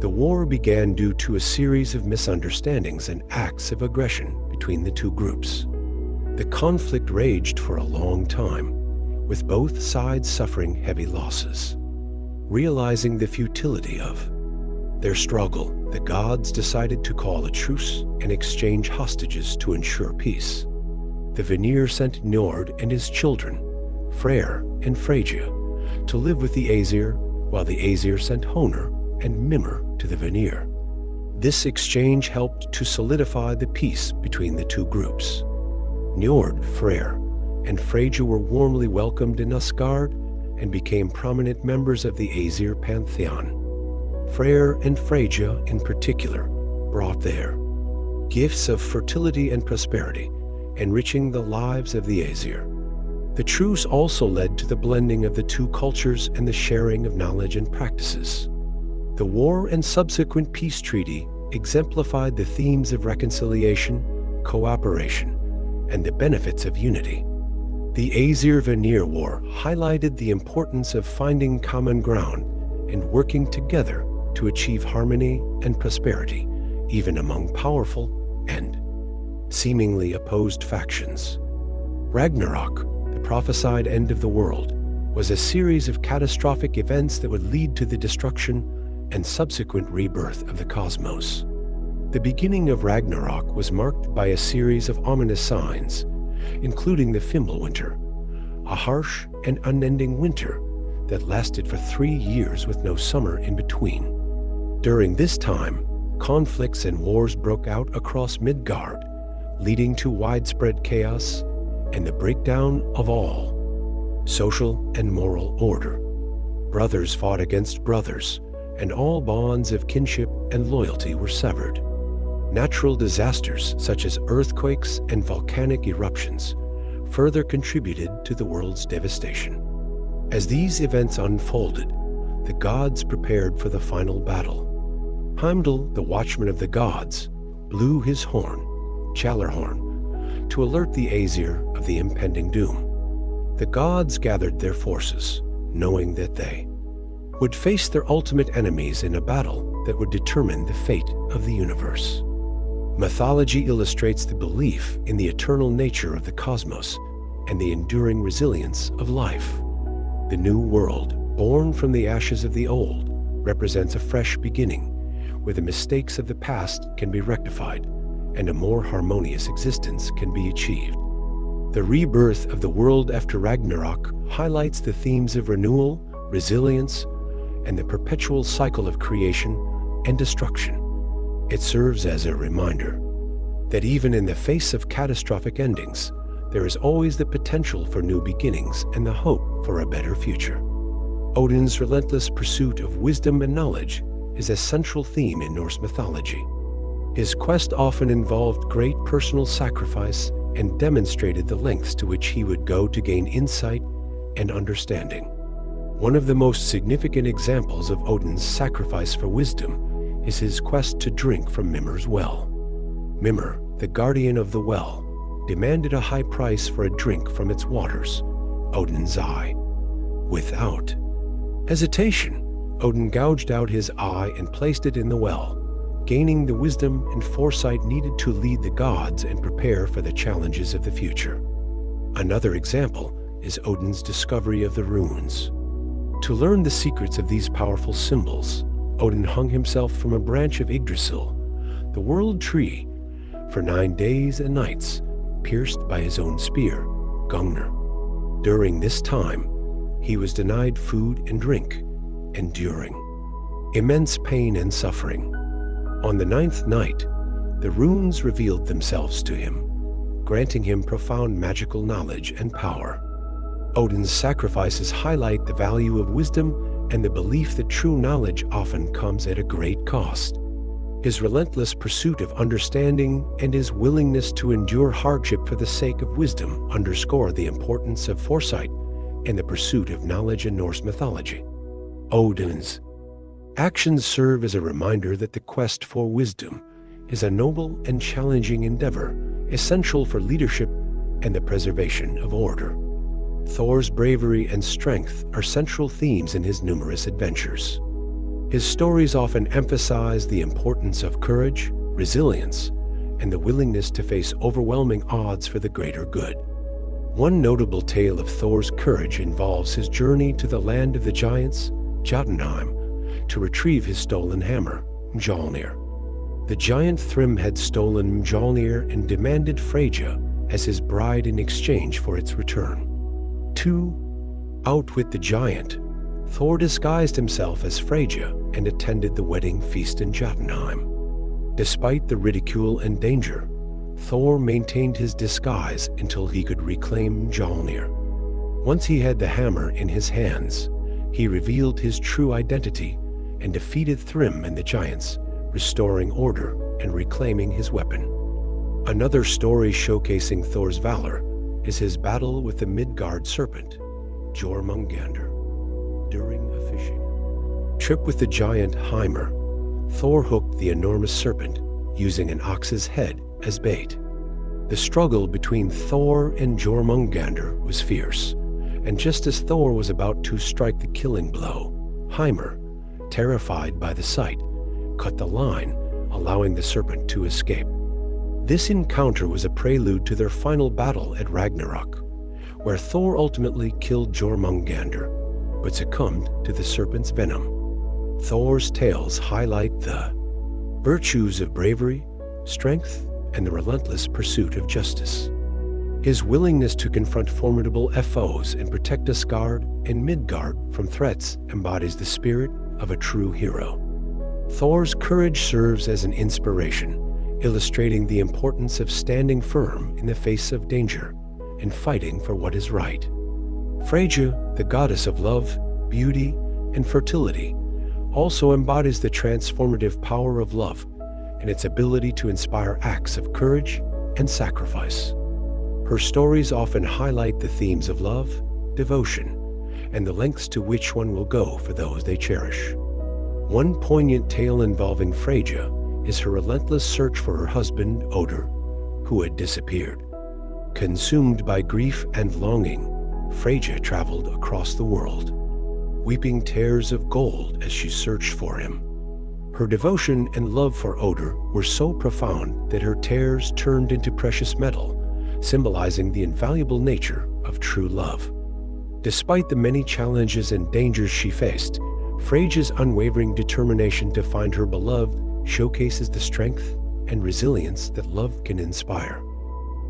The war began due to a series of misunderstandings and acts of aggression between the two groups. The conflict raged for a long time, with both sides suffering heavy losses. Realizing the futility of their struggle, the gods decided to call a truce and exchange hostages to ensure peace. The Vanir sent Njord and his children, Freyr and Freyja, to live with the Aesir, while the Aesir sent Honor and Mimir to the Vanir. This exchange helped to solidify the peace between the two groups. Njord, Freyr, and Freyja were warmly welcomed in Asgard and became prominent members of the Aesir pantheon. Freyr and Freyja, in particular, brought their gifts of fertility and prosperity, enriching the lives of the Aesir. The truce also led to the blending of the two cultures and the sharing of knowledge and practices. The war and subsequent peace treaty exemplified the themes of reconciliation, cooperation, and the benefits of unity. The Aesir-Vanir War highlighted the importance of finding common ground and working together to achieve harmony and prosperity, even among powerful and seemingly opposed factions. Ragnarok, the prophesied end of the world, was a series of catastrophic events that would lead to the destruction and subsequent rebirth of the cosmos. The beginning of Ragnarok was marked by a series of ominous signs, including the Fimbulwinter, a harsh and unending winter that lasted for 3 years with no summer in between. During this time, conflicts and wars broke out across Midgard, leading to widespread chaos and the breakdown of all social and moral order. Brothers fought against brothers, and all bonds of kinship and loyalty were severed. Natural disasters such as earthquakes and volcanic eruptions further contributed to the world's devastation. As these events unfolded, the gods prepared for the final battle. Heimdall, the watchman of the gods, blew his horn, Challarhorn, to alert the Aesir of the impending doom. The gods gathered their forces, knowing that they would face their ultimate enemies in a battle that would determine the fate of the universe. Mythology illustrates the belief in the eternal nature of the cosmos and the enduring resilience of life. The new world, born from the ashes of the old, represents a fresh beginning, where the mistakes of the past can be rectified and a more harmonious existence can be achieved. The rebirth of the world after Ragnarok highlights the themes of renewal, resilience, and the perpetual cycle of creation and destruction. It serves as a reminder that even in the face of catastrophic endings, there is always the potential for new beginnings and the hope for a better future. Odin's relentless pursuit of wisdom and knowledge is a central theme in Norse mythology. His quest often involved great personal sacrifice and demonstrated the lengths to which he would go to gain insight and understanding. One of the most significant examples of Odin's sacrifice for wisdom is his quest to drink from Mimir's well. Mimir, the guardian of the well, demanded a high price for a drink from its waters, Odin's eye. Without hesitation, Odin gouged out his eye and placed it in the well, gaining the wisdom and foresight needed to lead the gods and prepare for the challenges of the future. Another example is Odin's discovery of the runes. To learn the secrets of these powerful symbols, Odin hung himself from a branch of Yggdrasil, the world tree, for 9 days and nights, pierced by his own spear, Gungnir. During this time, he was denied food and drink, enduring immense pain and suffering. On the 9th night, the runes revealed themselves to him, granting him profound magical knowledge and power. Odin's sacrifices highlight the value of wisdom and the belief that true knowledge often comes at a great cost. His relentless pursuit of understanding and his willingness to endure hardship for the sake of wisdom underscore the importance of foresight and the pursuit of knowledge in Norse mythology. Odin's actions serve as a reminder that the quest for wisdom is a noble and challenging endeavor, essential for leadership and the preservation of order. Thor's bravery and strength are central themes in his numerous adventures. His stories often emphasize the importance of courage, resilience, and the willingness to face overwhelming odds for the greater good. One notable tale of Thor's courage involves his journey to the land of the giants, Jotunheim, to retrieve his stolen hammer, Mjolnir. The giant Thrym had stolen Mjolnir and demanded Freyja as his bride in exchange for its return. To outwit the giant, Thor disguised himself as Freyja and attended the wedding feast in Jotunheim. Despite the ridicule and danger, Thor maintained his disguise until he could reclaim Mjolnir. Once he had the hammer in his hands, he revealed his true identity and defeated Thrym and the giants, restoring order and reclaiming his weapon. Another story showcasing Thor's valor is his battle with the Midgard serpent, Jormungandr, during a fishing trip with the giant Hymir. Thor hooked the enormous serpent using an ox's head as bait. The struggle between Thor and Jormungandr was fierce, and just as Thor was about to strike the killing blow, Hymir, terrified by the sight, cut the line, allowing the serpent to escape. This encounter was a prelude to their final battle at Ragnarok, where Thor ultimately killed Jormungandr, but succumbed to the serpent's venom. Thor's tales highlight the virtues of bravery, strength, and the relentless pursuit of justice. His willingness to confront formidable foes and protect Asgard and Midgard from threats embodies the spirit of a true hero. Thor's courage serves as an inspiration, illustrating the importance of standing firm in the face of danger and fighting for what is right. Freyja, the goddess of love, beauty, and fertility, also embodies the transformative power of love and its ability to inspire acts of courage and sacrifice. Her stories often highlight the themes of love, devotion, and the lengths to which one will go for those they cherish. One poignant tale involving Freyja is her relentless search for her husband, Odr, who had disappeared. Consumed by grief and longing, Freyja traveled across the world, weeping tears of gold as she searched for him. Her devotion and love for Odr were so profound that her tears turned into precious metal, symbolizing the invaluable nature of true love. Despite the many challenges and dangers she faced, Freya's unwavering determination to find her beloved showcases the strength and resilience that love can inspire.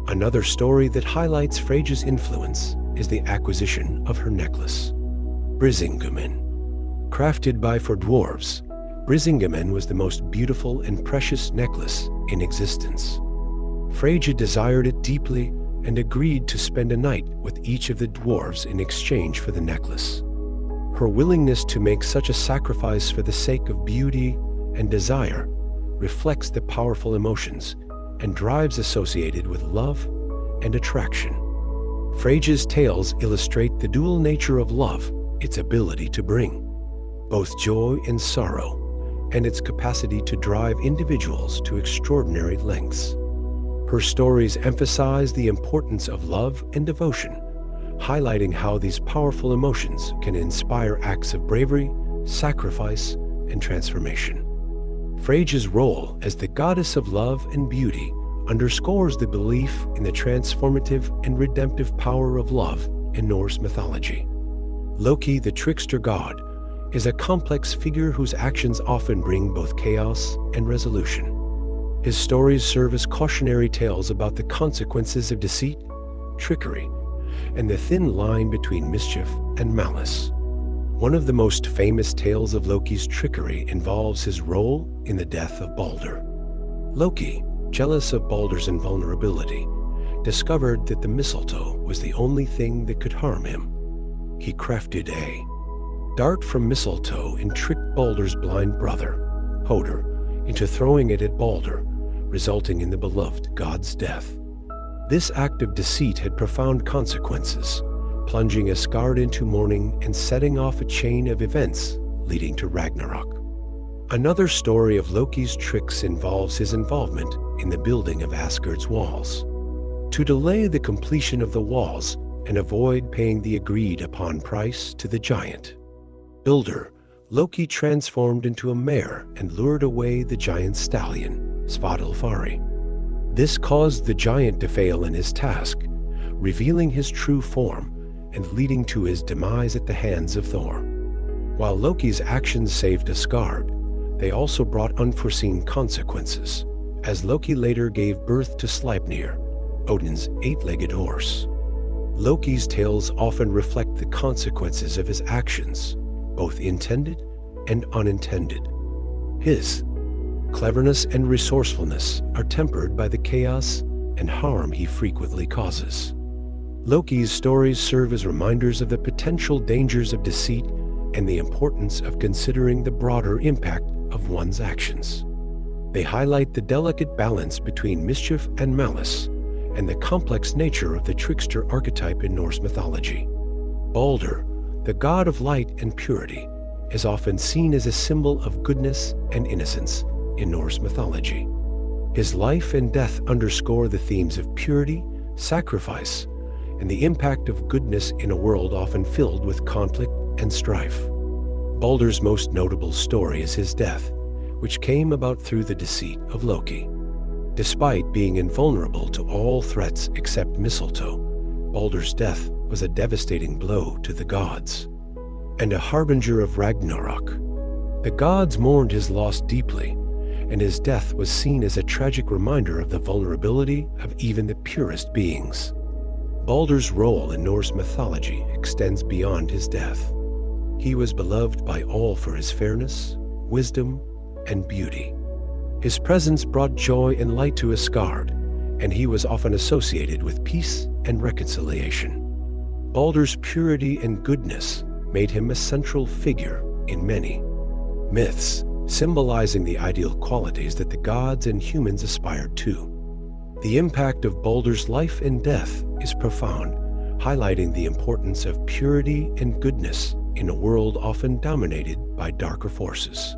Another story that highlights Freya's influence is the acquisition of her necklace. Brisingamen. Crafted by for dwarves, Brisingamen was the most beautiful and precious necklace in existence. Freya desired it deeply and agreed to spend a night with each of the dwarves in exchange for the necklace. Her willingness to make such a sacrifice for the sake of beauty and desire reflects the powerful emotions and drives associated with love and attraction. Freya's tales illustrate the dual nature of love, its ability to bring both joy and sorrow, and its capacity to drive individuals to extraordinary lengths. Her stories emphasize the importance of love and devotion, highlighting how these powerful emotions can inspire acts of bravery, sacrifice, and transformation. Freya's role as the goddess of love and beauty underscores the belief in the transformative and redemptive power of love in Norse mythology. Loki, the trickster god, is a complex figure whose actions often bring both chaos and resolution. His stories serve as cautionary tales about the consequences of deceit, trickery, and the thin line between mischief and malice. One of the most famous tales of Loki's trickery involves his role in the death of Balder. Loki, jealous of Balder's invulnerability, discovered that the mistletoe was the only thing that could harm him. He crafted a dart from mistletoe and tricked Balder's blind brother, Hoder, into throwing it at Balder, resulting in the beloved god's death. This act of deceit had profound consequences, plunging Asgard into mourning and setting off a chain of events leading to Ragnarok. Another story of Loki's tricks involves his involvement in the building of Asgard's walls. To delay the completion of the walls and avoid paying the agreed-upon price to the giant builder, Loki transformed into a mare and lured away the giant stallion, Svadilfari. This caused the giant to fail in his task, revealing his true form and leading to his demise at the hands of Thor. While Loki's actions saved Asgard, they also brought unforeseen consequences, as Loki later gave birth to Sleipnir, Odin's eight-legged horse. Loki's tales often reflect the consequences of his actions, both intended and unintended. His cleverness and resourcefulness are tempered by the chaos and harm he frequently causes. Loki's stories serve as reminders of the potential dangers of deceit and the importance of considering the broader impact of one's actions. They highlight the delicate balance between mischief and malice and the complex nature of the trickster archetype in Norse mythology. Balder, the god of light and purity, is often seen as a symbol of goodness and innocence in Norse mythology. His life and death underscore the themes of purity, sacrifice, and the impact of goodness in a world often filled with conflict and strife. Balder's most notable story is his death, which came about through the deceit of Loki. Despite being invulnerable to all threats except mistletoe, Balder's death was a devastating blow to the gods and a harbinger of Ragnarok. The gods mourned his loss deeply, and his death was seen as a tragic reminder of the vulnerability of even the purest beings. Balder's role in Norse mythology extends beyond his death. He was beloved by all for his fairness, wisdom, and beauty. His presence brought joy and light to Asgard, and he was often associated with peace and reconciliation. Balder's purity and goodness made him a central figure in many myths, symbolizing the ideal qualities that the gods and humans aspired to. The impact of Balder's life and death is profound, highlighting the importance of purity and goodness in a world often dominated by darker forces.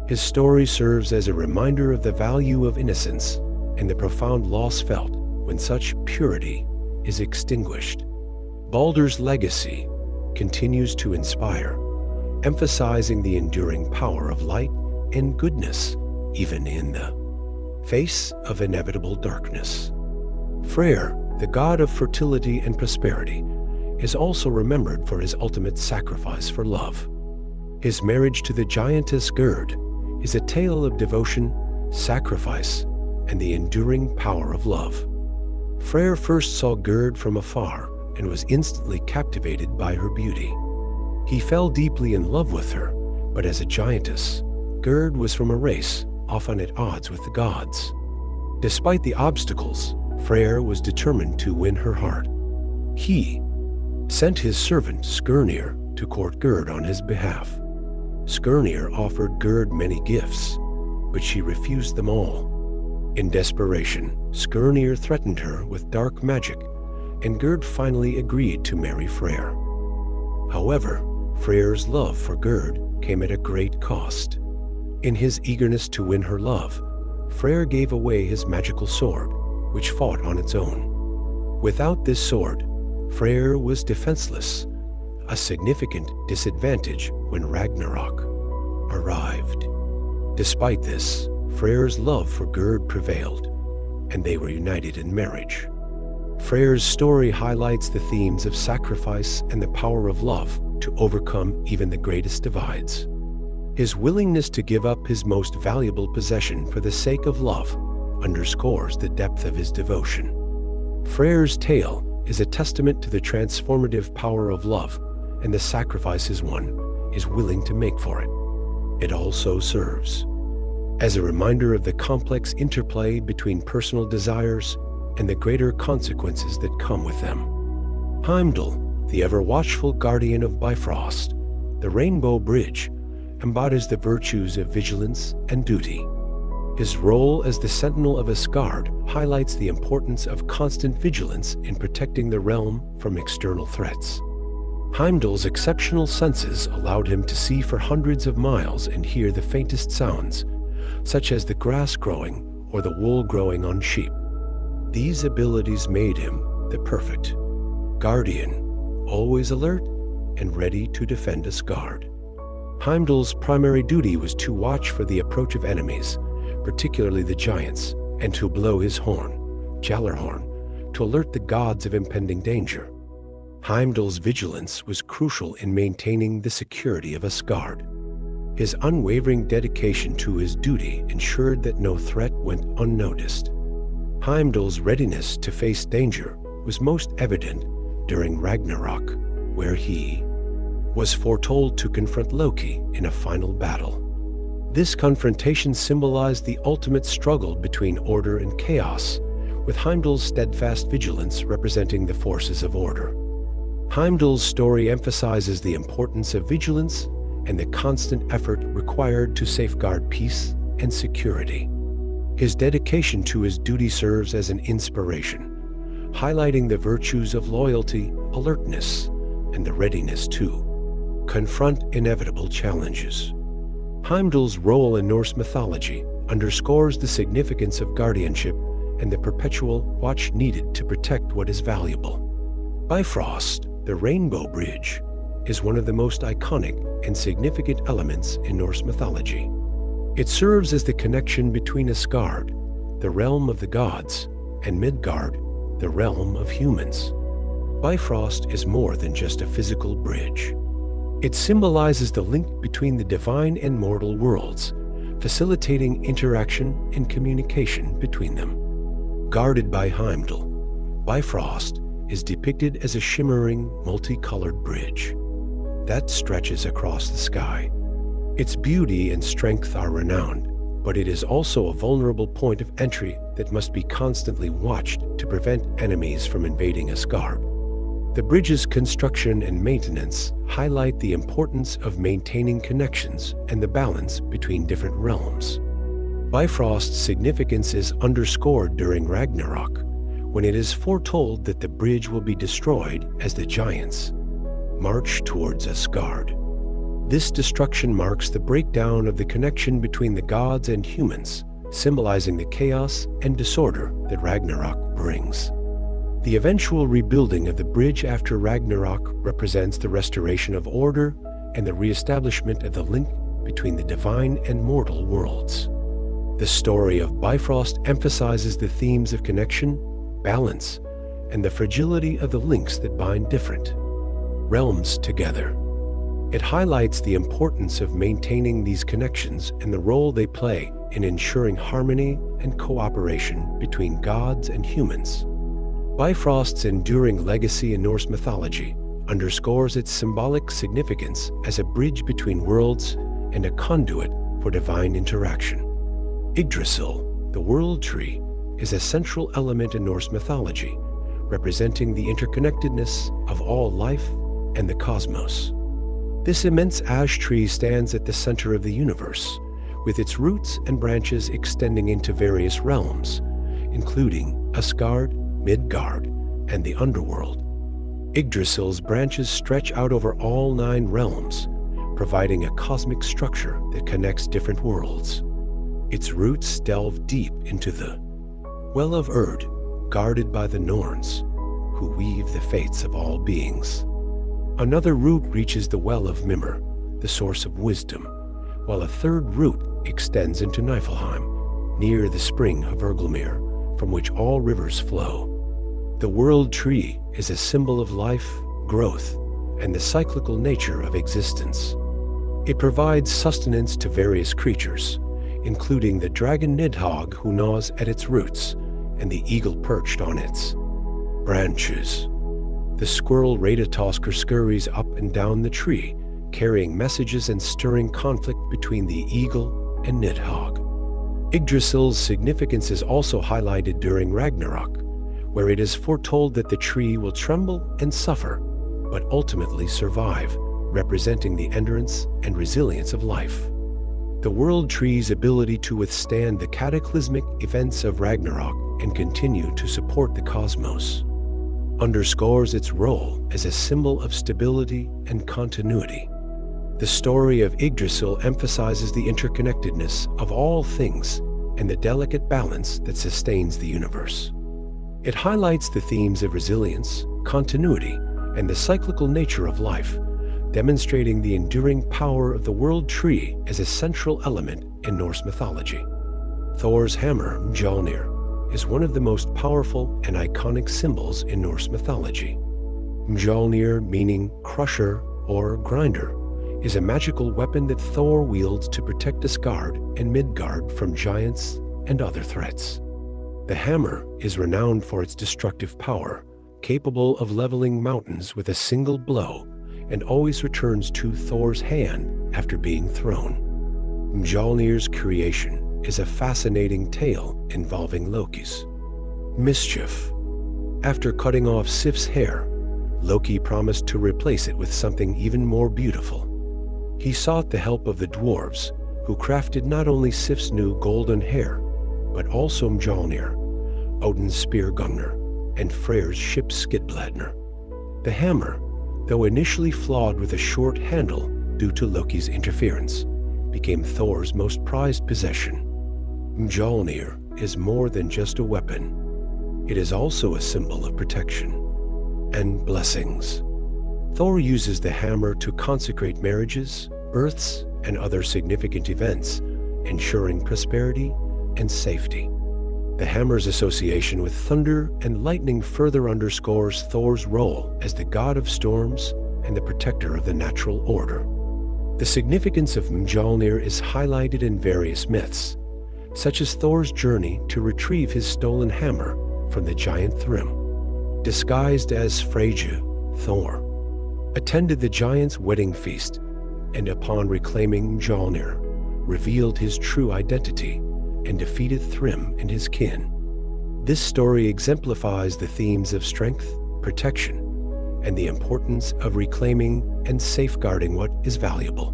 His story serves as a reminder of the value of innocence and the profound loss felt when such purity is extinguished. Balder's legacy continues to inspire, emphasizing the enduring power of light and goodness, even in the face of inevitable darkness. Freyr, the god of fertility and prosperity, is also remembered for his ultimate sacrifice for love. His marriage to the giantess Gerd is a tale of devotion, sacrifice, and the enduring power of love. Freyr first saw Gerd from afar and was instantly captivated by her beauty. He fell deeply in love with her, but as a giantess, Gerd was from a race often at odds with the gods. Despite the obstacles, Freyr was determined to win her heart. He sent his servant Skirnir to court Gerd on his behalf. Skirnir offered Gerd many gifts, but she refused them all. In desperation, Skirnir threatened her with dark magic, and Gerd finally agreed to marry Freyr. However, Freyr's love for Gerd came at a great cost. In his eagerness to win her love, Freyr gave away his magical sword, which fought on its own. Without this sword, Freyr was defenseless, a significant disadvantage when Ragnarok arrived. Despite this, Freyr's love for Gerd prevailed, and they were united in marriage. Freyr's story highlights the themes of sacrifice and the power of love to overcome even the greatest divides. His willingness to give up his most valuable possession for the sake of love underscores the depth of his devotion. Freyr's tale is a testament to the transformative power of love and the sacrifices one is willing to make for it. It also serves as a reminder of the complex interplay between personal desires and the greater consequences that come with them. Heimdall, the ever-watchful guardian of Bifrost, the Rainbow Bridge, embodies the virtues of vigilance and duty. His role as the sentinel of Asgard highlights the importance of constant vigilance in protecting the realm from external threats. Heimdall's exceptional senses allowed him to see for hundreds of miles and hear the faintest sounds, such as the grass growing or the wool growing on sheep. These abilities made him the perfect guardian, always alert and ready to defend Asgard. Heimdall's primary duty was to watch for the approach of enemies, particularly the giants, and to blow his horn, Gjallarhorn, to alert the gods of impending danger. Heimdall's vigilance was crucial in maintaining the security of Asgard. His unwavering dedication to his duty ensured that no threat went unnoticed. Heimdall's readiness to face danger was most evident during Ragnarok, where he was foretold to confront Loki in a final battle. This confrontation symbolized the ultimate struggle between order and chaos, with Heimdall's steadfast vigilance representing the forces of order. Heimdall's story emphasizes the importance of vigilance and the constant effort required to safeguard peace and security. His dedication to his duty serves as an inspiration, highlighting the virtues of loyalty, alertness, and the readiness to confront inevitable challenges. Heimdall's role in Norse mythology underscores the significance of guardianship and the perpetual watch needed to protect what is valuable. Bifrost, the Rainbow Bridge, is one of the most iconic and significant elements in Norse mythology. It serves as the connection between Asgard, the realm of the gods, and Midgard, the realm of humans. Bifrost is more than just a physical bridge. It symbolizes the link between the divine and mortal worlds, facilitating interaction and communication between them. Guarded by Heimdall, Bifrost is depicted as a shimmering, multicolored bridge that stretches across the sky. Its beauty and strength are renowned, but it is also a vulnerable point of entry that must be constantly watched to prevent enemies from invading Asgard. The bridge's construction and maintenance highlight the importance of maintaining connections and the balance between different realms. Bifrost's significance is underscored during Ragnarok, when it is foretold that the bridge will be destroyed as the giants march towards Asgard. This destruction marks the breakdown of the connection between the gods and humans, symbolizing the chaos and disorder that Ragnarok brings. The eventual rebuilding of the bridge after Ragnarok represents the restoration of order and the reestablishment of the link between the divine and mortal worlds. The story of Bifrost emphasizes the themes of connection, balance, and the fragility of the links that bind different realms together. It highlights the importance of maintaining these connections and the role they play in ensuring harmony and cooperation between gods and humans. Bifrost's enduring legacy in Norse mythology underscores its symbolic significance as a bridge between worlds and a conduit for divine interaction. Yggdrasil, the world tree, is a central element in Norse mythology, representing the interconnectedness of all life and the cosmos. This immense ash tree stands at the center of the universe, with its roots and branches extending into various realms, including Asgard, Midgard, and the underworld. Yggdrasil's branches stretch out over all 9 realms, providing a cosmic structure that connects different worlds. Its roots delve deep into the Well of Erd, guarded by the Norns, who weave the fates of all beings. Another root reaches the Well of Mimir, the source of wisdom, while a third root extends into Niflheim, near the spring of Yrgelmir, from which all rivers flow. The world tree is a symbol of life, growth, and the cyclical nature of existence. It provides sustenance to various creatures, including the dragon Nidhogg who gnaws at its roots, and the eagle perched on its branches. The squirrel Ratatoskr scurries up and down the tree, carrying messages and stirring conflict between the eagle and Nidhogg. Yggdrasil's significance is also highlighted during Ragnarok, where it is foretold that the tree will tremble and suffer, but ultimately survive, representing the endurance and resilience of life. The world tree's ability to withstand the cataclysmic events of Ragnarok and continue to support the cosmos underscores its role as a symbol of stability and continuity. The story of Yggdrasil emphasizes the interconnectedness of all things and the delicate balance that sustains the universe. It highlights the themes of resilience, continuity, and the cyclical nature of life, demonstrating the enduring power of the world tree as a central element in Norse mythology. Thor's hammer, Mjolnir, is one of the most powerful and iconic symbols in Norse mythology. Mjolnir, meaning crusher or grinder, is a magical weapon that Thor wields to protect Asgard and Midgard from giants and other threats. The hammer is renowned for its destructive power, capable of leveling mountains with a single blow, and always returns to Thor's hand after being thrown. Mjolnir's creation is a fascinating tale involving Loki's mischief. After cutting off Sif's hair, Loki promised to replace it with something even more beautiful. He sought the help of the dwarves, who crafted not only Sif's new golden hair, but also Mjolnir, Odin's spear Gungnir, and Freyr's ship Skidbladnir. The hammer, though initially flawed with a short handle due to Loki's interference, became Thor's most prized possession. Mjolnir is more than just a weapon. It is also a symbol of protection and blessings. Thor uses the hammer to consecrate marriages, births, and other significant events, ensuring prosperity and safety. The hammer's association with thunder and lightning further underscores Thor's role as the god of storms and the protector of the natural order. The significance of Mjolnir is highlighted in various myths, such as Thor's journey to retrieve his stolen hammer from the giant Thrym. Disguised as Freyja, Thor attended the giant's wedding feast, and upon reclaiming Mjolnir, revealed his true identity and defeated Thrym and his kin. This story exemplifies the themes of strength, protection, and the importance of reclaiming and safeguarding what is valuable.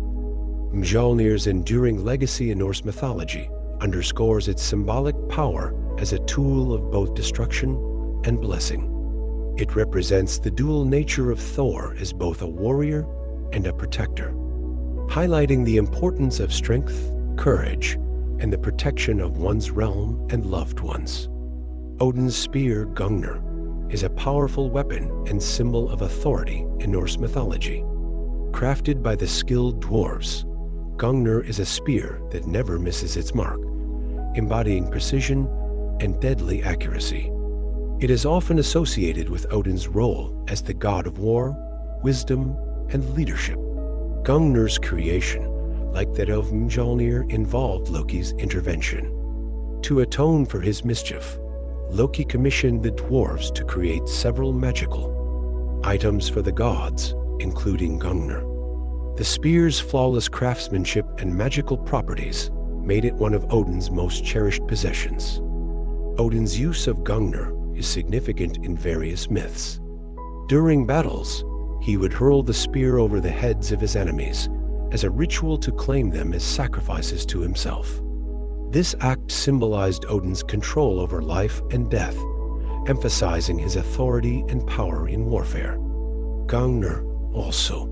Mjolnir's enduring legacy in Norse mythology underscores its symbolic power as a tool of both destruction and blessing. It represents the dual nature of Thor as both a warrior and a protector, highlighting the importance of strength, courage, and the protection of one's realm and loved ones. Odin's spear Gungnir is a powerful weapon and symbol of authority in Norse mythology. Crafted by the skilled dwarves, Gungnir is a spear that never misses its mark, embodying precision and deadly accuracy. It is often associated with Odin's role as the god of war, wisdom, and leadership. Gungnir's creation, like that of Mjolnir, involved Loki's intervention. To atone for his mischief, Loki commissioned the dwarves to create several magical items for the gods, including Gungnir. The spear's flawless craftsmanship and magical properties made it one of Odin's most cherished possessions. Odin's use of Gungnir is significant in various myths. During battles, he would hurl the spear over the heads of his enemies as a ritual to claim them as sacrifices to himself. This act symbolized Odin's control over life and death, emphasizing his authority and power in warfare. Gungnir also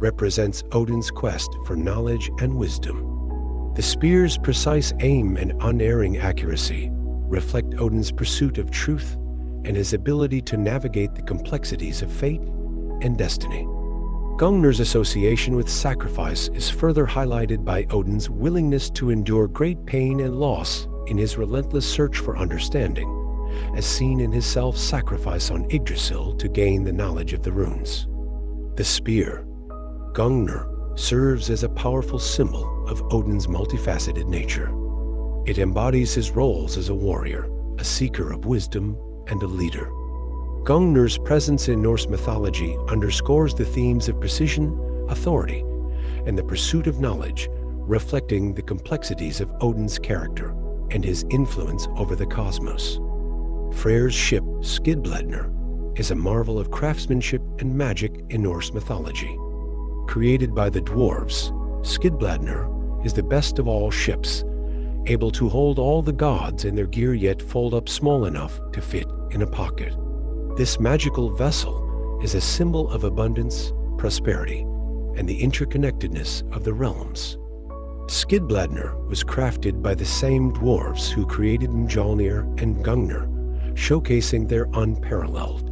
represents Odin's quest for knowledge and wisdom. The spear's precise aim and unerring accuracy reflect Odin's pursuit of truth and his ability to navigate the complexities of fate and destiny. Gungnir's association with sacrifice is further highlighted by Odin's willingness to endure great pain and loss in his relentless search for understanding, as seen in his self-sacrifice on Yggdrasil to gain the knowledge of the runes. The spear, Gungnir, serves as a powerful symbol of Odin's multifaceted nature. It embodies his roles as a warrior, a seeker of wisdom, and a leader. Gungnir's presence in Norse mythology underscores the themes of precision, authority, and the pursuit of knowledge, reflecting the complexities of Odin's character and his influence over the cosmos. Freyr's ship, Skidbladnir, is a marvel of craftsmanship and magic in Norse mythology. Created by the dwarves, Skidbladnir is the best of all ships, able to hold all the gods in their gear yet fold up small enough to fit in a pocket. This magical vessel is a symbol of abundance, prosperity, and the interconnectedness of the realms. Skidbladnir was crafted by the same dwarves who created Mjolnir and Gungnir, showcasing their unparalleled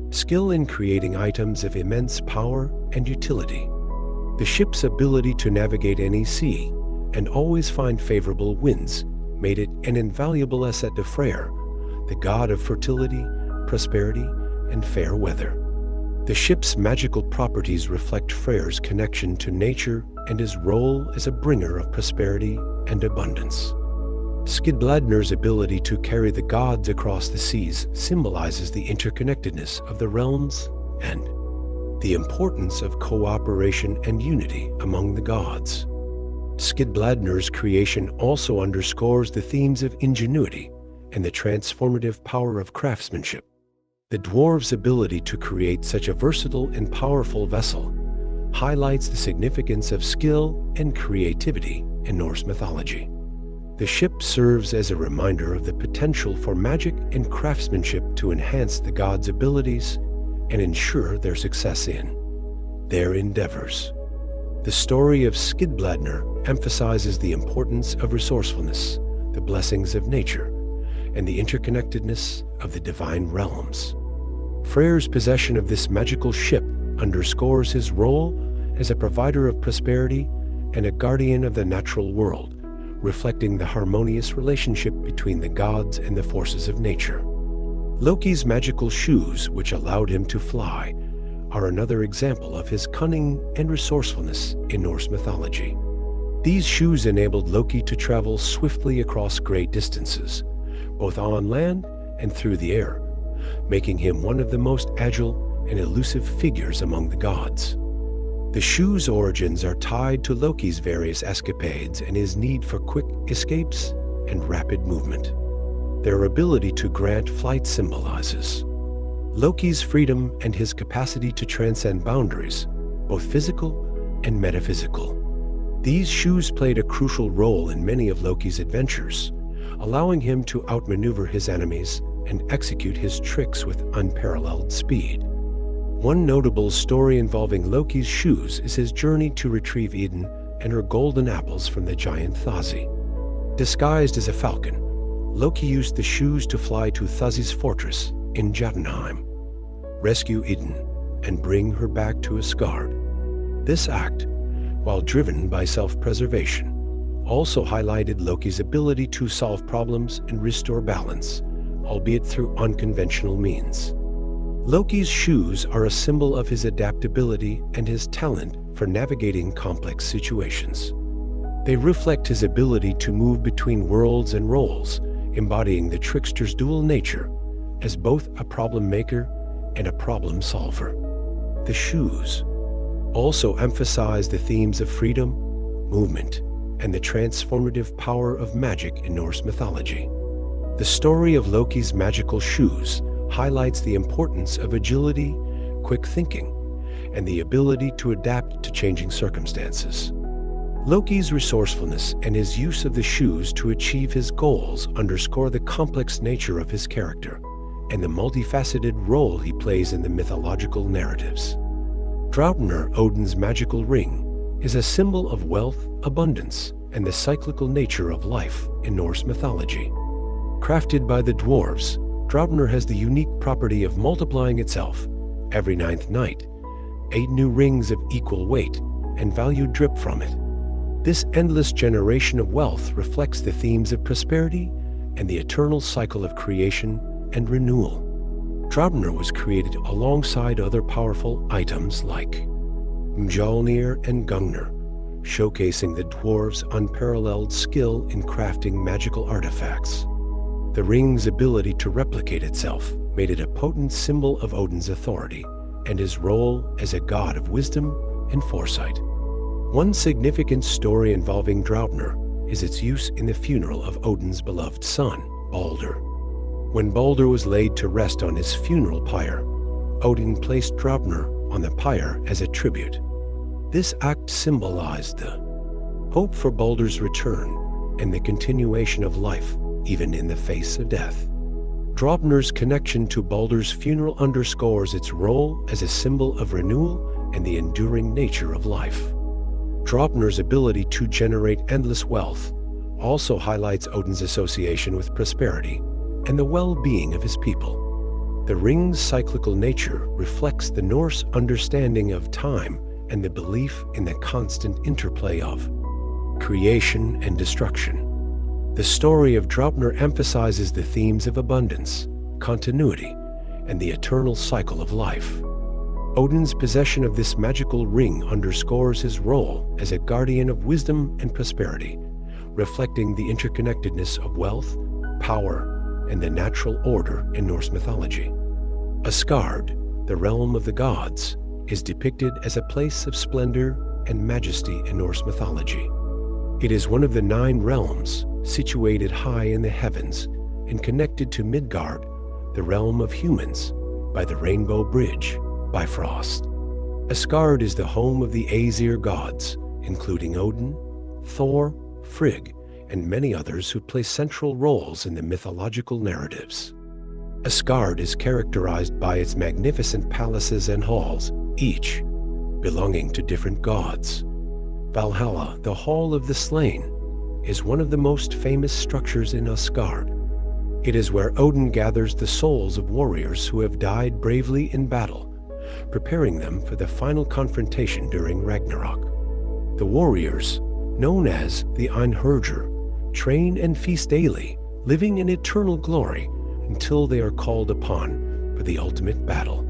skill in creating items of immense power and utility. The ship's ability to navigate any sea and always find favorable winds made it an invaluable asset to Freyr, the god of fertility, prosperity, and fair weather. The ship's magical properties reflect Freyr's connection to nature and his role as a bringer of prosperity and abundance. Skidbladnir's ability to carry the gods across the seas symbolizes the interconnectedness of the realms and the importance of cooperation and unity among the gods. Skidbladnir's creation also underscores the themes of ingenuity and the transformative power of craftsmanship. The dwarves' ability to create such a versatile and powerful vessel highlights the significance of skill and creativity in Norse mythology. The ship serves as a reminder of the potential for magic and craftsmanship to enhance the gods' abilities and ensure their success in their endeavors. The story of Skidbladnir emphasizes the importance of resourcefulness, the blessings of nature, and the interconnectedness of the divine realms. Freyr's possession of this magical ship underscores his role as a provider of prosperity and a guardian of the natural world, reflecting the harmonious relationship between the gods and the forces of nature. Loki's magical shoes, which allowed him to fly, are another example of his cunning and resourcefulness in Norse mythology. These shoes enabled Loki to travel swiftly across great distances, both on land and through the air, making him one of the most agile and elusive figures among the gods. The shoes' origins are tied to Loki's various escapades and his need for quick escapes and rapid movement. Their ability to grant flight symbolizes Loki's freedom and his capacity to transcend boundaries, both physical and metaphysical. These shoes played a crucial role in many of Loki's adventures, allowing him to outmaneuver his enemies and execute his tricks with unparalleled speed. One notable story involving Loki's shoes is his journey to retrieve Idun and her golden apples from the giant Thasi. Disguised as a falcon, Loki used the shoes to fly to Thasi's fortress in Jotunheim, rescue Idun, and bring her back to Asgard. This act, while driven by self-preservation, also highlighted Loki's ability to solve problems and restore balance, albeit through unconventional means. Loki's shoes are a symbol of his adaptability and his talent for navigating complex situations. They reflect his ability to move between worlds and roles, embodying the trickster's dual nature as both a problem maker and a problem solver. The shoes also emphasize the themes of freedom, movement, and the transformative power of magic in Norse mythology. The story of Loki's magical shoes highlights the importance of agility, quick thinking, and the ability to adapt to changing circumstances. Loki's resourcefulness and his use of the shoes to achieve his goals underscore the complex nature of his character and the multifaceted role he plays in the mythological narratives. Draupnir, Odin's magical ring, is a symbol of wealth, abundance, and the cyclical nature of life in Norse mythology. Crafted by the dwarves, Draupnir has the unique property of multiplying itself. Every 9th night, 8 new rings of equal weight and value drip from it. This endless generation of wealth reflects the themes of prosperity and the eternal cycle of creation and renewal. Draupnir was created alongside other powerful items like Mjolnir and Gungnir, showcasing the dwarves' unparalleled skill in crafting magical artifacts. The ring's ability to replicate itself made it a potent symbol of Odin's authority and his role as a god of wisdom and foresight. One significant story involving Draupnir is its use in the funeral of Odin's beloved son, Baldur. When Baldur was laid to rest on his funeral pyre, Odin placed Draupnir on the pyre as a tribute. This act symbolized the hope for Baldur's return and the continuation of life even in the face of death. Draupnir's connection to Baldur's funeral underscores its role as a symbol of renewal and the enduring nature of life. Draupnir's ability to generate endless wealth also highlights Odin's association with prosperity and the well-being of his people. The ring's cyclical nature reflects the Norse understanding of time and the belief in the constant interplay of creation and destruction. The story of Draupnir emphasizes the themes of abundance, continuity, and the eternal cycle of life. Odin's possession of this magical ring underscores his role as a guardian of wisdom and prosperity, reflecting the interconnectedness of wealth, power, and the natural order in Norse mythology. Asgard, the realm of the gods, is depicted as a place of splendor and majesty in Norse mythology. It is one of the 9 realms, situated high in the heavens and connected to Midgard, the realm of humans, by the Rainbow Bridge, Bifrost. Asgard is the home of the Aesir gods, including Odin, Thor, Frigg, and many others who play central roles in the mythological narratives. Asgard is characterized by its magnificent palaces and halls, each belonging to different gods. Valhalla, the Hall of the Slain, is one of the most famous structures in Asgard. It is where Odin gathers the souls of warriors who have died bravely in battle, preparing them for the final confrontation during Ragnarok. The warriors, known as the Einherjar, train and feast daily, living in eternal glory until they are called upon for the ultimate battle.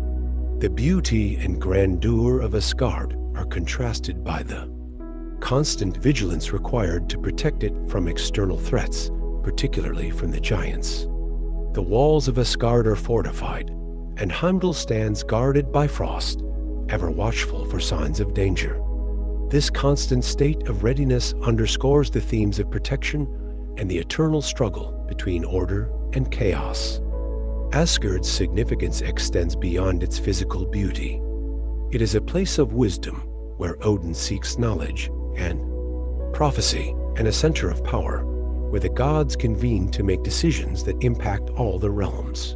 The beauty and grandeur of Asgard are contrasted by the constant vigilance required to protect it from external threats, particularly from the giants. The walls of Asgard are fortified, and Heimdall stands guarded by Frost, ever watchful for signs of danger. This constant state of readiness underscores the themes of protection and the eternal struggle between order and chaos. Asgard's significance extends beyond its physical beauty. It is a place of wisdom where Odin seeks knowledge and prophecy, and a center of power where the gods convene to make decisions that impact all the realms.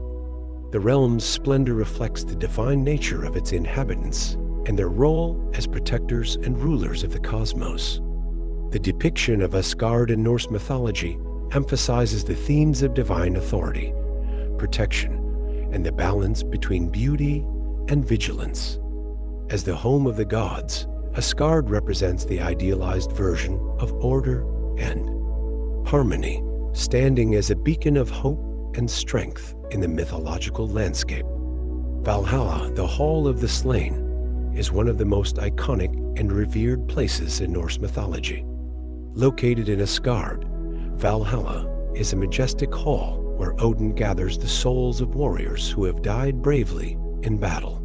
The realm's splendor reflects the divine nature of its inhabitants and their role as protectors and rulers of the cosmos. The depiction of Asgard in Norse mythology emphasizes the themes of divine authority, protection, and the balance between beauty and vigilance. As the home of the gods, Asgard represents the idealized version of order and harmony, standing as a beacon of hope and strength in the mythological landscape. Valhalla, the Hall of the Slain, is one of the most iconic and revered places in Norse mythology. Located in Asgard, Valhalla is a majestic hall where Odin gathers the souls of warriors who have died bravely in battle.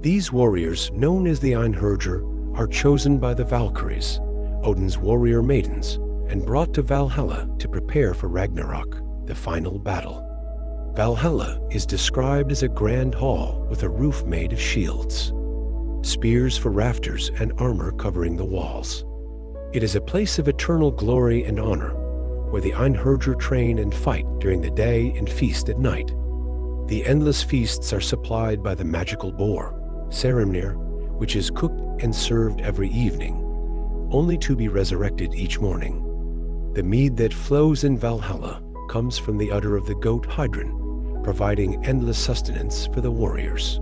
These warriors, known as the Einherjar, are chosen by the Valkyries, Odin's warrior maidens, and brought to Valhalla to prepare for Ragnarok, the final battle. Valhalla is described as a grand hall with a roof made of shields, spears for rafters, and armor covering the walls. It is a place of eternal glory and honor, where the Einherjar train and fight during the day and feast at night. The endless feasts are supplied by the magical boar, Sarimnir, which is cooked and served every evening, only to be resurrected each morning. The mead that flows in Valhalla comes from the udder of the goat Hydrun, providing endless sustenance for the warriors.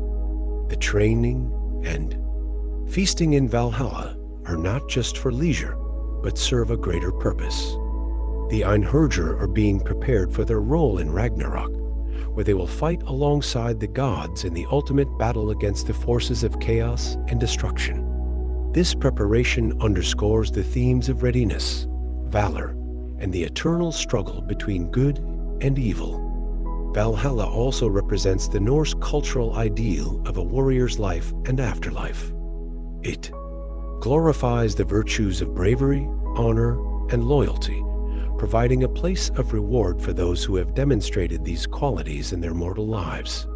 The training and feasting in Valhalla are not just for leisure, but serve a greater purpose. The Einherjar are being prepared for their role in Ragnarok, where they will fight alongside the gods in the ultimate battle against the forces of chaos and destruction. This preparation underscores the themes of readiness, valor, and the eternal struggle between good and evil. Valhalla also represents the Norse cultural ideal of a warrior's life and afterlife. It glorifies the virtues of bravery, honor, and loyalty, providing a place of reward for those who have demonstrated these qualities in their mortal lives.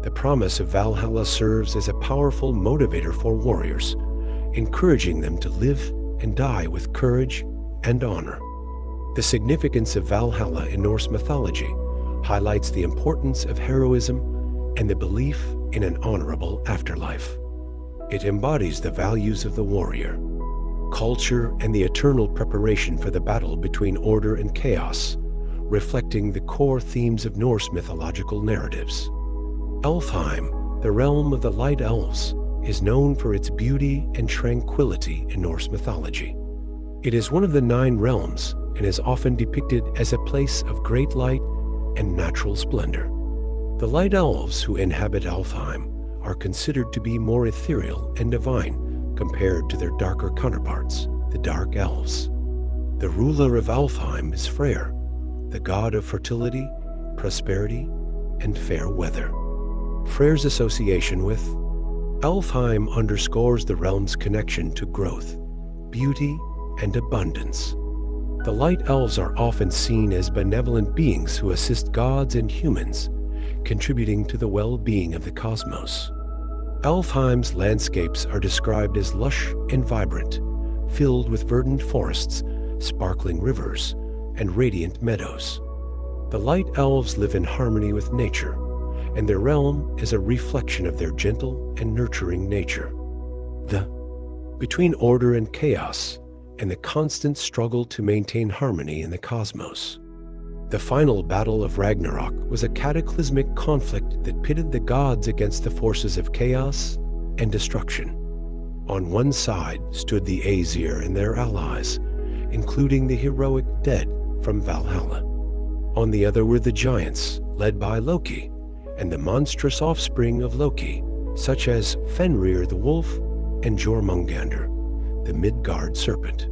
The promise of Valhalla serves as a powerful motivator for warriors, encouraging them to live and die with courage and honor. The significance of Valhalla in Norse mythology highlights the importance of heroism and the belief in an honorable afterlife. It embodies the values of the warrior, culture, and the eternal preparation for the battle between order and chaos, reflecting the core themes of Norse mythological narratives. Elfheim, the realm of the Light Elves, is known for its beauty and tranquility in Norse mythology. It is one of the 9 realms and is often depicted as a place of great light and natural splendor. The Light Elves who inhabit Elfheim are considered to be more ethereal and divine compared to their darker counterparts, the Dark Elves. The ruler of Elfheim is Freyr, the god of fertility, prosperity, and fair weather. Freyr's association with Elfheim underscores the realm's connection to growth, beauty, and abundance. The Light Elves are often seen as benevolent beings who assist gods and humans, contributing to the well-being of the cosmos. Elfheim's landscapes are described as lush and vibrant, filled with verdant forests, sparkling rivers, and radiant meadows. The Light Elves live in harmony with nature, and their realm is a reflection of their gentle and nurturing nature. Between order and chaos, and the constant struggle to maintain harmony in the cosmos. The final battle of Ragnarok was a cataclysmic conflict that pitted the gods against the forces of chaos and destruction. On one side stood the Aesir and their allies, including the heroic dead from Valhalla. On the other were the giants, led by Loki, and the monstrous offspring of Loki, such as Fenrir the wolf and Jormungandr, the Midgard serpent.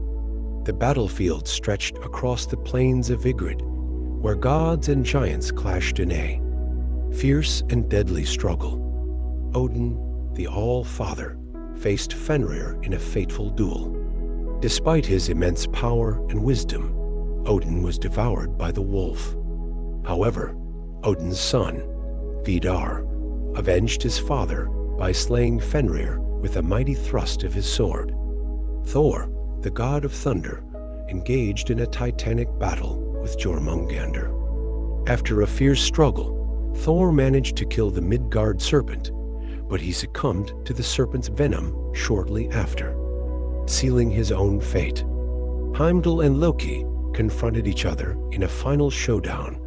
The battlefield stretched across the plains of Vigrid, where gods and giants clashed in a fierce and deadly struggle. Odin, the All-Father, faced Fenrir in a fateful duel. Despite his immense power and wisdom, Odin was devoured by the wolf. However, Odin's son, Vidar, avenged his father by slaying Fenrir with a mighty thrust of his sword. Thor, the god of thunder, engaged in a titanic battle with Jormungandr. After a fierce struggle, Thor managed to kill the Midgard serpent, but he succumbed to the serpent's venom shortly after, sealing his own fate. Heimdall and Loki confronted each other in a final showdown,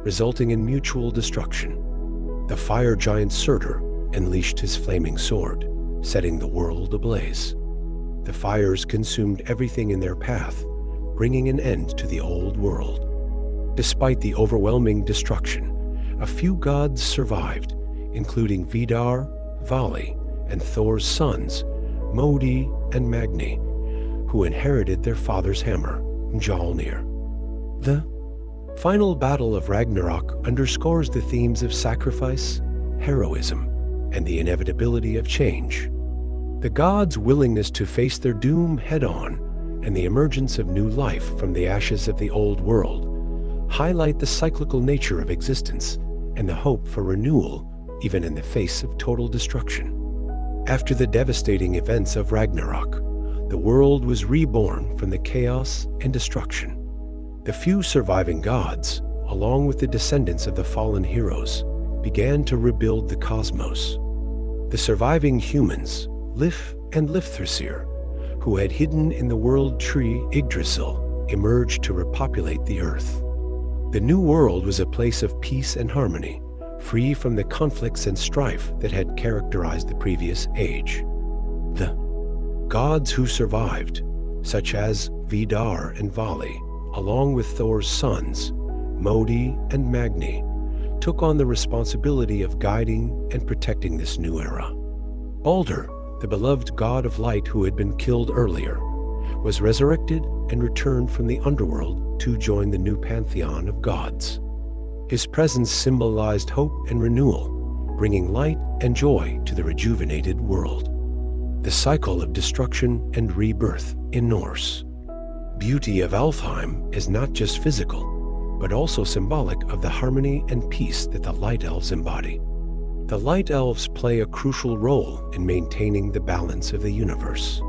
resulting in mutual destruction. The fire giant Surtur unleashed his flaming sword, setting the world ablaze. The fires consumed everything in their path, bringing an end to the old world. Despite the overwhelming destruction, a few gods survived, including Vidar, Vali, and Thor's sons, Modi and Magni, who inherited their father's hammer, Mjolnir. The final battle of Ragnarok underscores the themes of sacrifice, heroism, and the inevitability of change. The gods' willingness to face their doom head-on and the emergence of new life from the ashes of the old world highlight the cyclical nature of existence and the hope for renewal even in the face of total destruction. After the devastating events of Ragnarok, the world was reborn from the chaos and destruction. The few surviving gods, along with the descendants of the fallen heroes, began to rebuild the cosmos. The surviving humans, Lif and Lifthrasir, who had hidden in the world tree Yggdrasil, emerged to repopulate the earth. The new world was a place of peace and harmony, free from the conflicts and strife that had characterized the previous age. The gods who survived, such as Vidar and Vali, along with Thor's sons, Modi and Magni, took on the responsibility of guiding and protecting this new era. Balder, the beloved god of light who had been killed earlier, was resurrected and returned from the underworld to join the new pantheon of gods. His presence symbolized hope and renewal, bringing light and joy to the rejuvenated world. The cycle of destruction and rebirth in Norse. Beauty of Alfheim is not just physical, but also symbolic of the harmony and peace that the Light Elves embody. The Light Elves play a crucial role in maintaining the balance of the universe.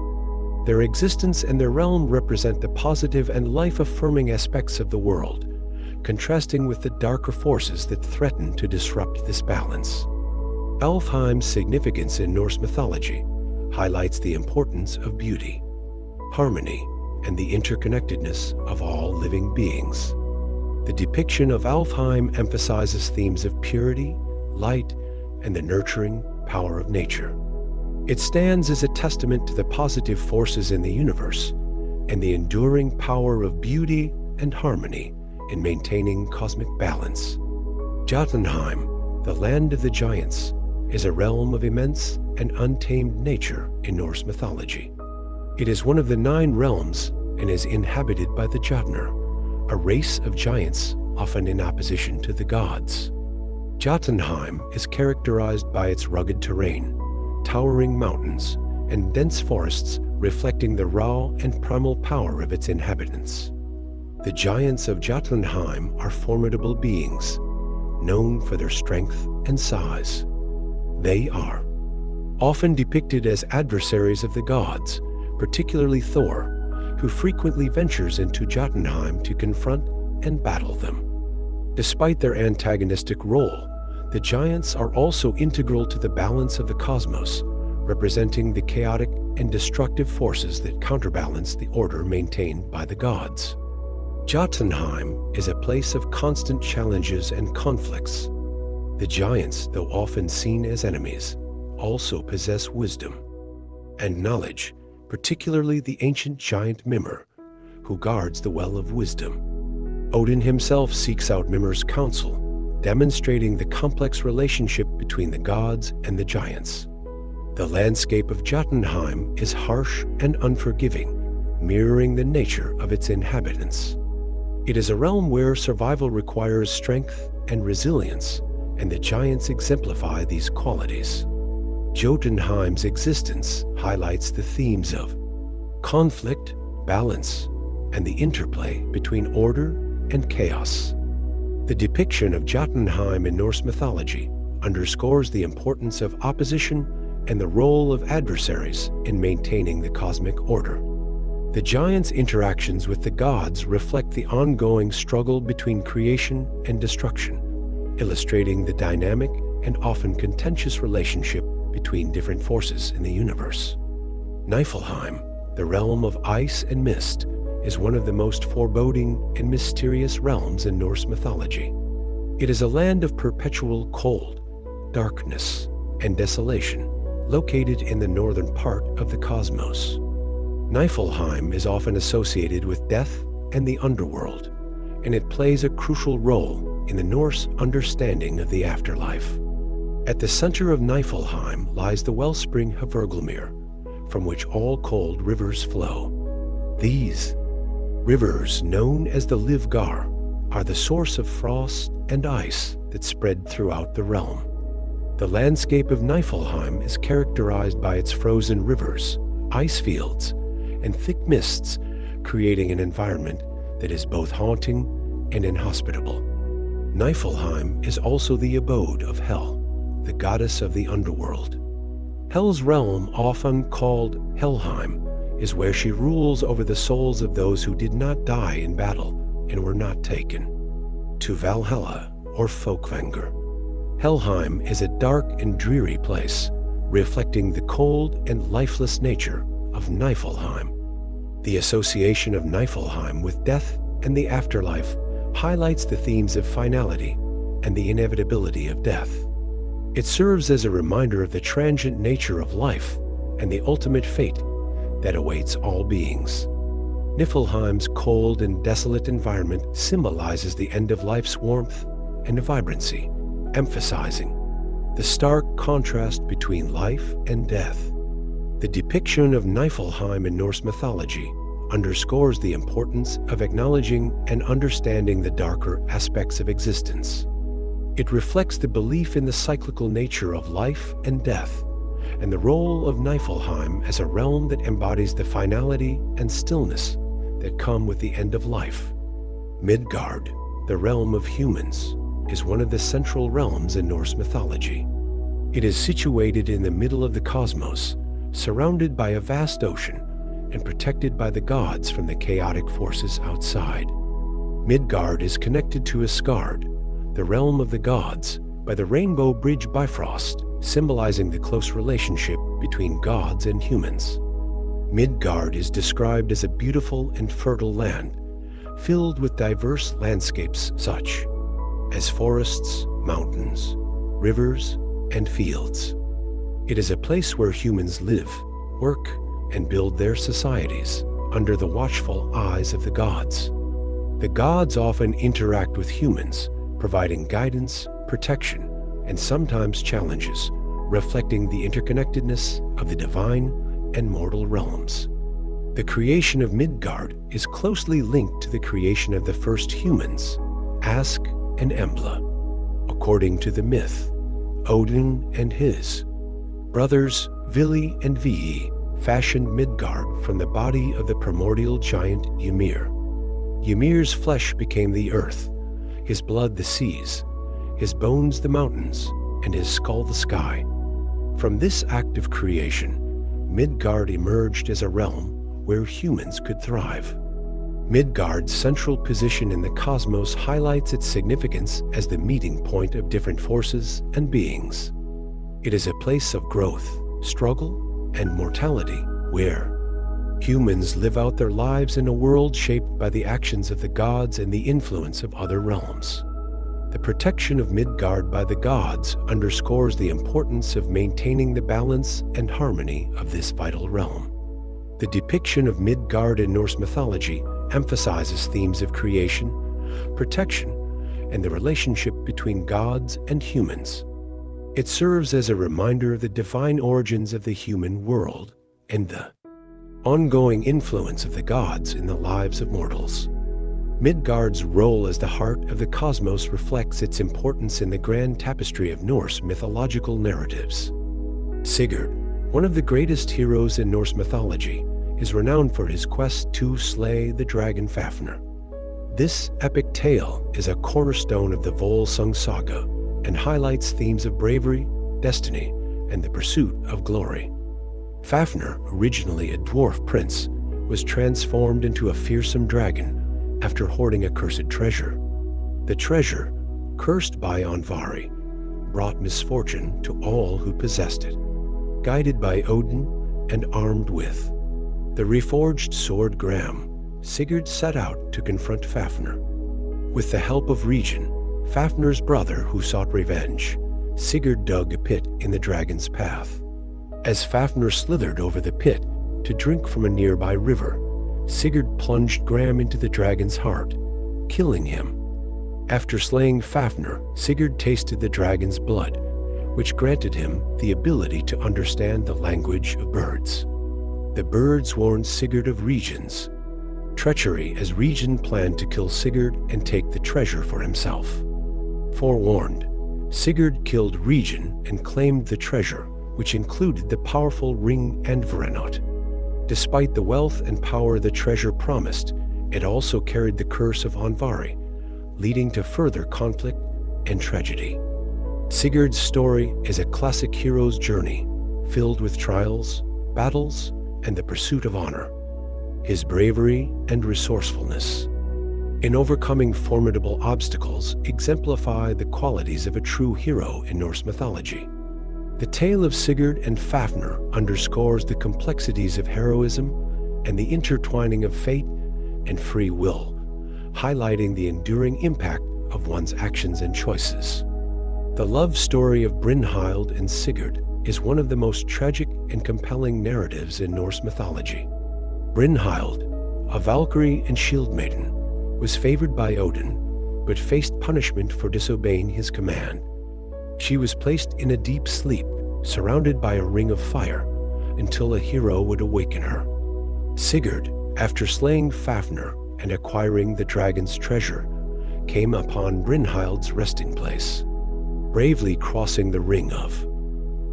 Their existence and their realm represent the positive and life-affirming aspects of the world, contrasting with the darker forces that threaten to disrupt this balance. Alfheim's significance in Norse mythology highlights the importance of beauty, harmony, and the interconnectedness of all living beings. The depiction of Alfheim emphasizes themes of purity, light, and the nurturing power of nature. It stands as a testament to the positive forces in the universe and the enduring power of beauty and harmony in maintaining cosmic balance. Jotunheim, the land of the giants, is a realm of immense and untamed nature in Norse mythology. It is one of the 9 realms and is inhabited by the Jotnar, a race of giants often in opposition to the gods. Jotunheim is characterized by its rugged terrain, towering mountains, and dense forests reflecting the raw and primal power of its inhabitants. The giants of Jotunheim are formidable beings, known for their strength and size. They are often depicted as adversaries of the gods, particularly Thor, who frequently ventures into Jotunheim to confront and battle them. Despite their antagonistic role, the giants are also integral to the balance of the cosmos, representing the chaotic and destructive forces that counterbalance the order maintained by the gods. Jotunheim is a place of constant challenges and conflicts. The giants, though often seen as enemies, also possess wisdom and knowledge, particularly the ancient giant Mimir, who guards the Well of Wisdom. Odin himself seeks out Mimir's counsel, demonstrating the complex relationship between the gods and the giants. The landscape of Jotunheim is harsh and unforgiving, mirroring the nature of its inhabitants. It is a realm where survival requires strength and resilience, and the giants exemplify these qualities. Jotunheim's existence highlights the themes of conflict, balance, and the interplay between order and chaos. The depiction of Jotunheim in Norse mythology underscores the importance of opposition and the role of adversaries in maintaining the cosmic order. The giants' interactions with the gods reflect the ongoing struggle between creation and destruction, illustrating the dynamic and often contentious relationship between different forces in the universe. Niflheim, the realm of ice and mist, is one of the most foreboding and mysterious realms in Norse mythology. It is a land of perpetual cold, darkness, and desolation, located in the northern part of the cosmos. Niflheim is often associated with death and the underworld, and it plays a crucial role in the Norse understanding of the afterlife. At the center of Niflheim lies the wellspring Hvergelmir, from which all cold rivers flow. These rivers, known as the Livgar, are the source of frost and ice that spread throughout the realm. The landscape of Niflheim is characterized by its frozen rivers, ice fields, and thick mists, creating an environment that is both haunting and inhospitable. Niflheim is also the abode of Hel, the goddess of the underworld. Hel's realm, often called Helheim, is where she rules over the souls of those who did not die in battle and were not taken to Valhalla or Folkvanger. Helheim is a dark and dreary place, reflecting the cold and lifeless nature of Niflheim. The association of Niflheim with death and the afterlife highlights the themes of finality and the inevitability of death. It serves as a reminder of the transient nature of life and the ultimate fate that awaits all beings. Niflheim's cold and desolate environment symbolizes the end of life's warmth and vibrancy, emphasizing the stark contrast between life and death. The depiction of Niflheim in Norse mythology underscores the importance of acknowledging and understanding the darker aspects of existence. It reflects the belief in the cyclical nature of life and death, and the role of Niflheim as a realm that embodies the finality and stillness that come with the end of life. Midgard, the realm of humans, is one of the central realms in Norse mythology. It is situated in the middle of the cosmos, surrounded by a vast ocean and protected by the gods from the chaotic forces outside. Midgard is connected to Asgard, the realm of the gods, by the Rainbow Bridge Bifrost, symbolizing the close relationship between gods and humans. Midgard is described as a beautiful and fertile land, filled with diverse landscapes such as forests, mountains, rivers, and fields. It is a place where humans live, work, and build their societies under the watchful eyes of the gods. The gods often interact with humans, providing guidance, protection, and sometimes challenges, reflecting the interconnectedness of the divine and mortal realms. The creation of Midgard is closely linked to the creation of the first humans, Ask and Embla. According to the myth, Odin and his brothers Vili and Vi fashioned Midgard from the body of the primordial giant Ymir. Ymir's flesh became the earth, his blood the seas, his bones the mountains, and his skull the sky. From this act of creation, Midgard emerged as a realm where humans could thrive. Midgard's central position in the cosmos highlights its significance as the meeting point of different forces and beings. It is a place of growth, struggle, and mortality where humans live out their lives in a world shaped by the actions of the gods and the influence of other realms. The protection of Midgard by the gods underscores the importance of maintaining the balance and harmony of this vital realm. The depiction of Midgard in Norse mythology emphasizes themes of creation, protection, and the relationship between gods and humans. It serves as a reminder of the divine origins of the human world and the ongoing influence of the gods in the lives of mortals. Midgard's role as the heart of the cosmos reflects its importance in the grand tapestry of Norse mythological narratives. Sigurd, one of the greatest heroes in Norse mythology, is renowned for his quest to slay the dragon Fafnir. This epic tale is a cornerstone of the Volsung saga and highlights themes of bravery, destiny, and the pursuit of glory. Fafnir, originally a dwarf prince, was transformed into a fearsome dragon after hoarding a cursed treasure. The treasure, cursed by Andvari, brought misfortune to all who possessed it. Guided by Odin and armed with the reforged sword Gram, Sigurd set out to confront Fafnir. With the help of Regin, Fafnir's brother who sought revenge, Sigurd dug a pit in the dragon's path. As Fafnir slithered over the pit to drink from a nearby river, Sigurd plunged Gram into the dragon's heart, killing him. After slaying Fafnir, Sigurd tasted the dragon's blood, which granted him the ability to understand the language of birds. The birds warned Sigurd of Regin's treachery, as Regin planned to kill Sigurd and take the treasure for himself. Forewarned, Sigurd killed Regin and claimed the treasure, which included the powerful ring and Verenot. Despite the wealth and power the treasure promised, it also carried the curse of Andvari, leading to further conflict and tragedy. Sigurd's story is a classic hero's journey, filled with trials, battles, and the pursuit of honor. His bravery and resourcefulness in overcoming formidable obstacles exemplify the qualities of a true hero in Norse mythology. The tale of Sigurd and Fafnir underscores the complexities of heroism and the intertwining of fate and free will, highlighting the enduring impact of one's actions and choices. The love story of Brynhild and Sigurd is one of the most tragic and compelling narratives in Norse mythology. Brynhild, a Valkyrie and shield maiden, was favored by Odin, but faced punishment for disobeying his command. She was placed in a deep sleep, surrounded by a ring of fire, until a hero would awaken her. Sigurd, after slaying Fafnir and acquiring the dragon's treasure, came upon Brynhild's resting place. Bravely crossing the ring of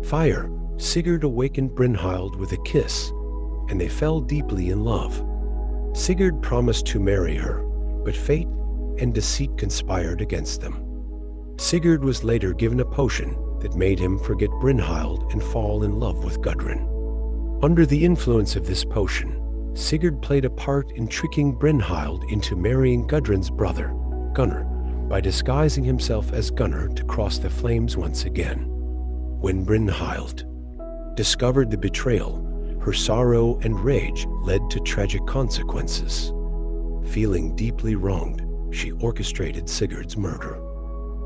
fire, Sigurd awakened Brynhild with a kiss, and they fell deeply in love. Sigurd promised to marry her, but fate and deceit conspired against them. Sigurd was later given a potion that made him forget Brynhild and fall in love with Gudrun. Under the influence of this potion, Sigurd played a part in tricking Brynhild into marrying Gudrun's brother, Gunnar, by disguising himself as Gunnar to cross the flames once again. When Brynhild discovered the betrayal, her sorrow and rage led to tragic consequences. Feeling deeply wronged, she orchestrated Sigurd's murder.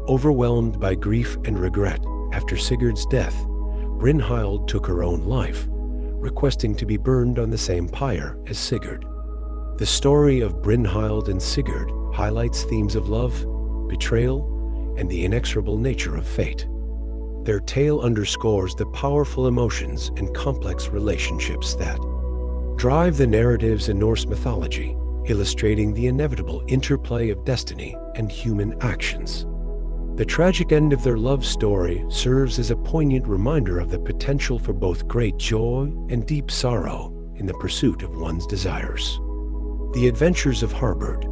Overwhelmed by grief and regret after Sigurd's death, Brynhild took her own life, requesting to be burned on the same pyre as Sigurd. The story of Brynhild and Sigurd highlights themes of love, betrayal, and the inexorable nature of fate. Their tale underscores the powerful emotions and complex relationships that drive the narratives in Norse mythology, illustrating the inevitable interplay of destiny and human actions. The tragic end of their love story serves as a poignant reminder of the potential for both great joy and deep sorrow in the pursuit of one's desires. The adventures of Harbard,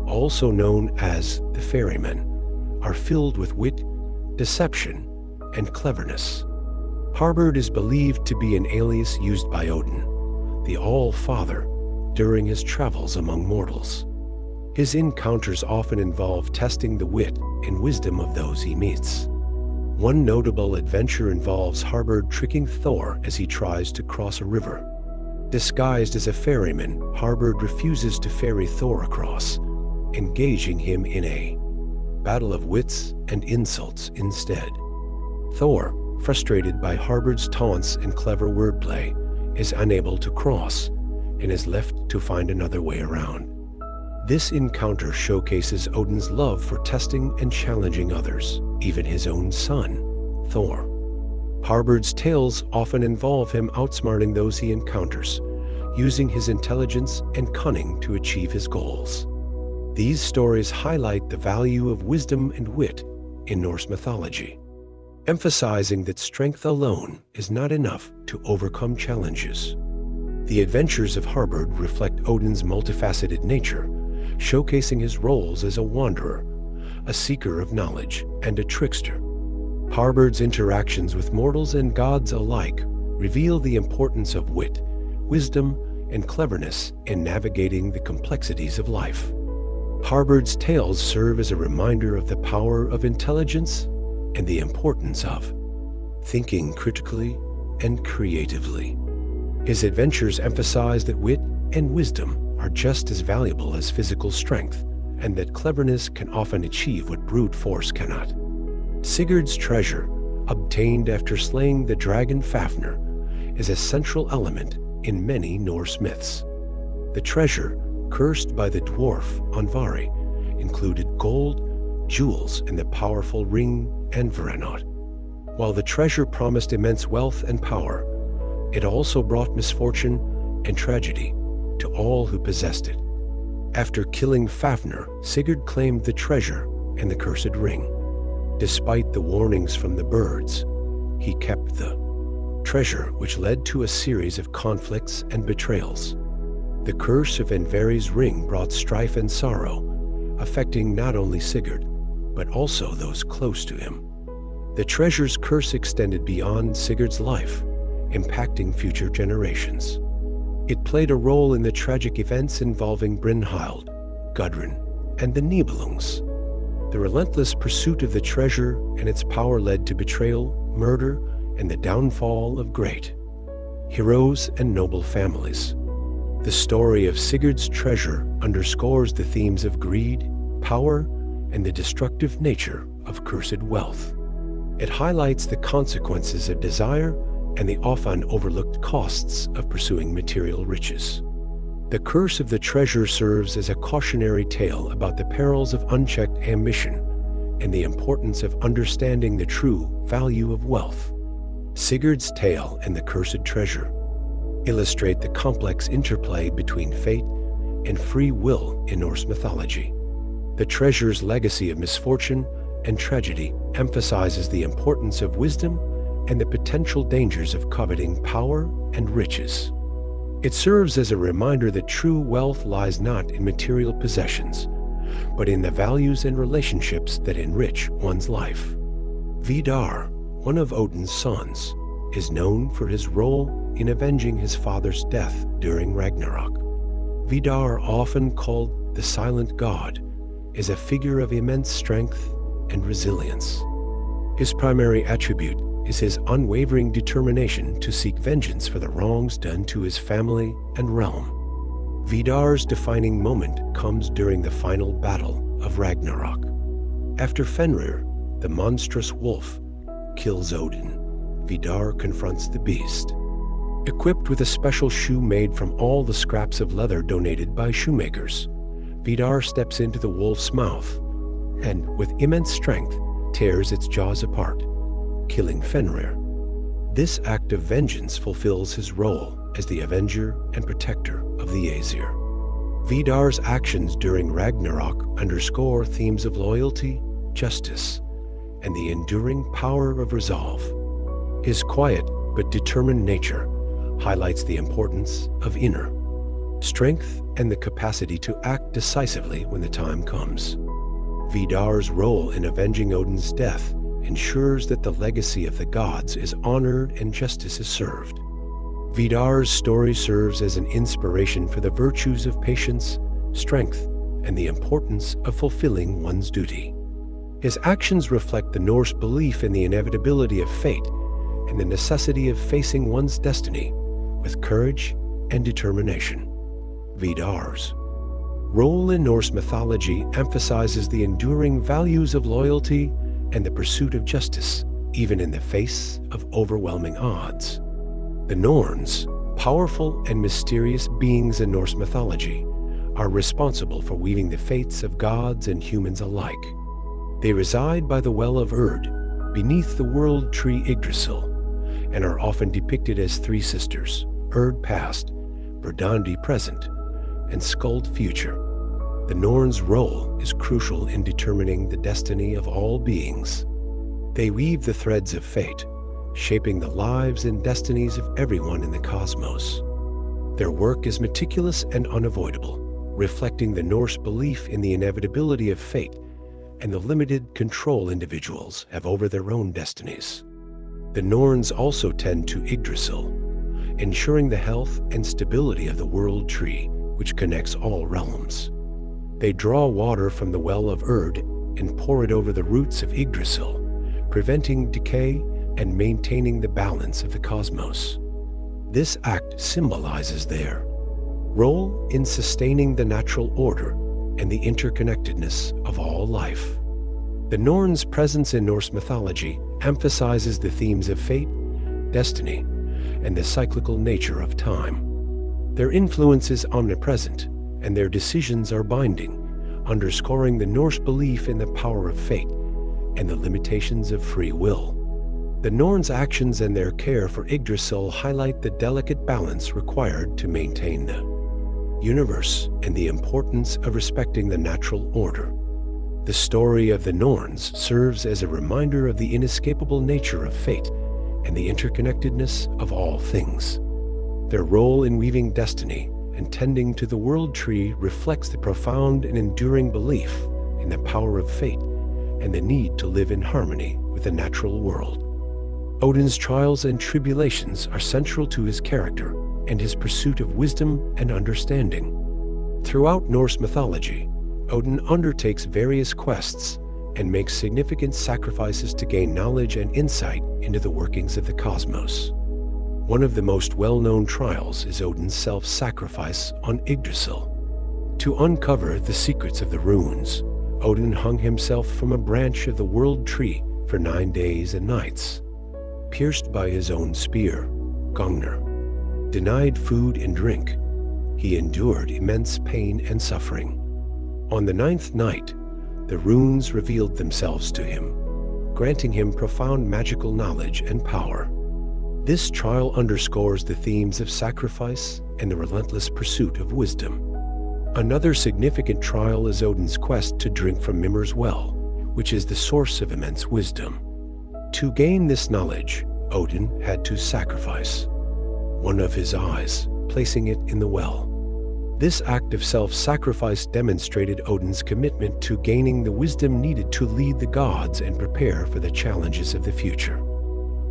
also known as the Ferryman, are filled with wit, deception, and cleverness. Harbard is believed to be an alias used by Odin, the All-Father, during his travels among mortals. His encounters often involve testing the wit and wisdom of those he meets. One notable adventure involves Harbard tricking Thor as he tries to cross a river. Disguised as a ferryman, Harbard refuses to ferry Thor across, engaging him in a battle of wits and insults instead. Thor, frustrated by Harbard's taunts and clever wordplay, is unable to cross and is left to find another way around. This encounter showcases Odin's love for testing and challenging others, even his own son, Thor. Harbard's tales often involve him outsmarting those he encounters, using his intelligence and cunning to achieve his goals. These stories highlight the value of wisdom and wit in Norse mythology, emphasizing that strength alone is not enough to overcome challenges. The adventures of Harbard reflect Odin's multifaceted nature, showcasing his roles as a wanderer, a seeker of knowledge, and a trickster. Harbard's interactions with mortals and gods alike reveal the importance of wit, wisdom, and cleverness in navigating the complexities of life. Harbard's tales serve as a reminder of the power of intelligence and the importance of thinking critically and creatively. His adventures emphasize that wit and wisdom are just as valuable as physical strength, and that cleverness can often achieve what brute force cannot. Sigurd's treasure, obtained after slaying the dragon Fafnir, is a central element in many Norse myths. The treasure, cursed by the dwarf Andvari, included gold, jewels, and the powerful ring Enverenot. While the treasure promised immense wealth and power, it also brought misfortune and tragedy to all who possessed it. After killing Fafnir, Sigurd claimed the treasure and the cursed ring. Despite the warnings from the birds, he kept the treasure, which led to a series of conflicts and betrayals. The curse of Enveri's ring brought strife and sorrow, affecting not only Sigurd, but also those close to him. The treasure's curse extended beyond Sigurd's life, impacting future generations. It played a role in the tragic events involving Brynhild, Gudrun, and the Nibelungs. The relentless pursuit of the treasure and its power led to betrayal, murder, and the downfall of great heroes and noble families. The story of Sigurd's treasure underscores the themes of greed, power, and the destructive nature of cursed wealth. It highlights the consequences of desire and the often overlooked costs of pursuing material riches. The curse of the treasure serves as a cautionary tale about the perils of unchecked ambition and the importance of understanding the true value of wealth. Sigurd's tale and the cursed treasure illustrate the complex interplay between fate and free will in Norse mythology. The treasure's legacy of misfortune and tragedy emphasizes the importance of wisdom and the potential dangers of coveting power and riches. It serves as a reminder that true wealth lies not in material possessions, but in the values and relationships that enrich one's life. Vidar, one of Odin's sons, is known for his role in avenging his father's death during Ragnarok. Vidar, often called the Silent God, is a figure of immense strength and resilience. His primary attribute is his unwavering determination to seek vengeance for the wrongs done to his family and realm. Vidar's defining moment comes during the final battle of Ragnarok. After Fenrir, the monstrous wolf, kills Odin, Vidar confronts the beast. Equipped with a special shoe made from all the scraps of leather donated by shoemakers, Vidar steps into the wolf's mouth and, with immense strength, tears its jaws apart, killing Fenrir. This act of vengeance fulfills his role as the avenger and protector of the Aesir. Vidar's actions during Ragnarok underscore themes of loyalty, justice, and the enduring power of resolve. His quiet but determined nature highlights the importance of inner strength and the capacity to act decisively when the time comes. Vidar's role in avenging Odin's death ensures that the legacy of the gods is honored and justice is served. Vidar's story serves as an inspiration for the virtues of patience, strength, and the importance of fulfilling one's duty. His actions reflect the Norse belief in the inevitability of fate and the necessity of facing one's destiny with courage and determination. Vidar's role in Norse mythology emphasizes the enduring values of loyalty and the pursuit of justice, even in the face of overwhelming odds. The Norns, powerful and mysterious beings in Norse mythology, are responsible for weaving the fates of gods and humans alike. They reside by the Well of Urd, beneath the world tree Yggdrasil, and are often depicted as three sisters, Urd past, Verdandi present, and Skuld future. The Norns' role is crucial in determining the destiny of all beings. They weave the threads of fate, shaping the lives and destinies of everyone in the cosmos. Their work is meticulous and unavoidable, reflecting the Norse belief in the inevitability of fate and the limited control individuals have over their own destinies. The Norns also tend to Yggdrasil, ensuring the health and stability of the world tree, which connects all realms. They draw water from the Well of Urd and pour it over the roots of Yggdrasil, preventing decay and maintaining the balance of the cosmos. This act symbolizes their role in sustaining the natural order and the interconnectedness of all life. The Norns' presence in Norse mythology emphasizes the themes of fate, destiny, and the cyclical nature of time. Their influence is omnipresent, and their decisions are binding, underscoring the Norse belief in the power of fate and the limitations of free will. The Norns' actions and their care for Yggdrasil highlight the delicate balance required to maintain the universe and the importance of respecting the natural order. The story of the Norns serves as a reminder of the inescapable nature of fate and the interconnectedness of all things. Their role in weaving destiny and tending to the world tree reflects the profound and enduring belief in the power of fate and the need to live in harmony with the natural world. Odin's trials and tribulations are central to his character and his pursuit of wisdom and understanding. Throughout Norse mythology, Odin undertakes various quests and makes significant sacrifices to gain knowledge and insight into the workings of the cosmos. One of the most well-known trials is Odin's self-sacrifice on Yggdrasil. To uncover the secrets of the runes, Odin hung himself from a branch of the world tree for 9 days and nights. Pierced by his own spear, Gungnir, denied food and drink, he endured immense pain and suffering. On the 9th night, the runes revealed themselves to him, granting him profound magical knowledge and power. This trial underscores the themes of sacrifice and the relentless pursuit of wisdom. Another significant trial is Odin's quest to drink from Mimir's well, which is the source of immense wisdom. To gain this knowledge, Odin had to sacrifice one of his eyes, placing it in the well. This act of self-sacrifice demonstrated Odin's commitment to gaining the wisdom needed to lead the gods and prepare for the challenges of the future.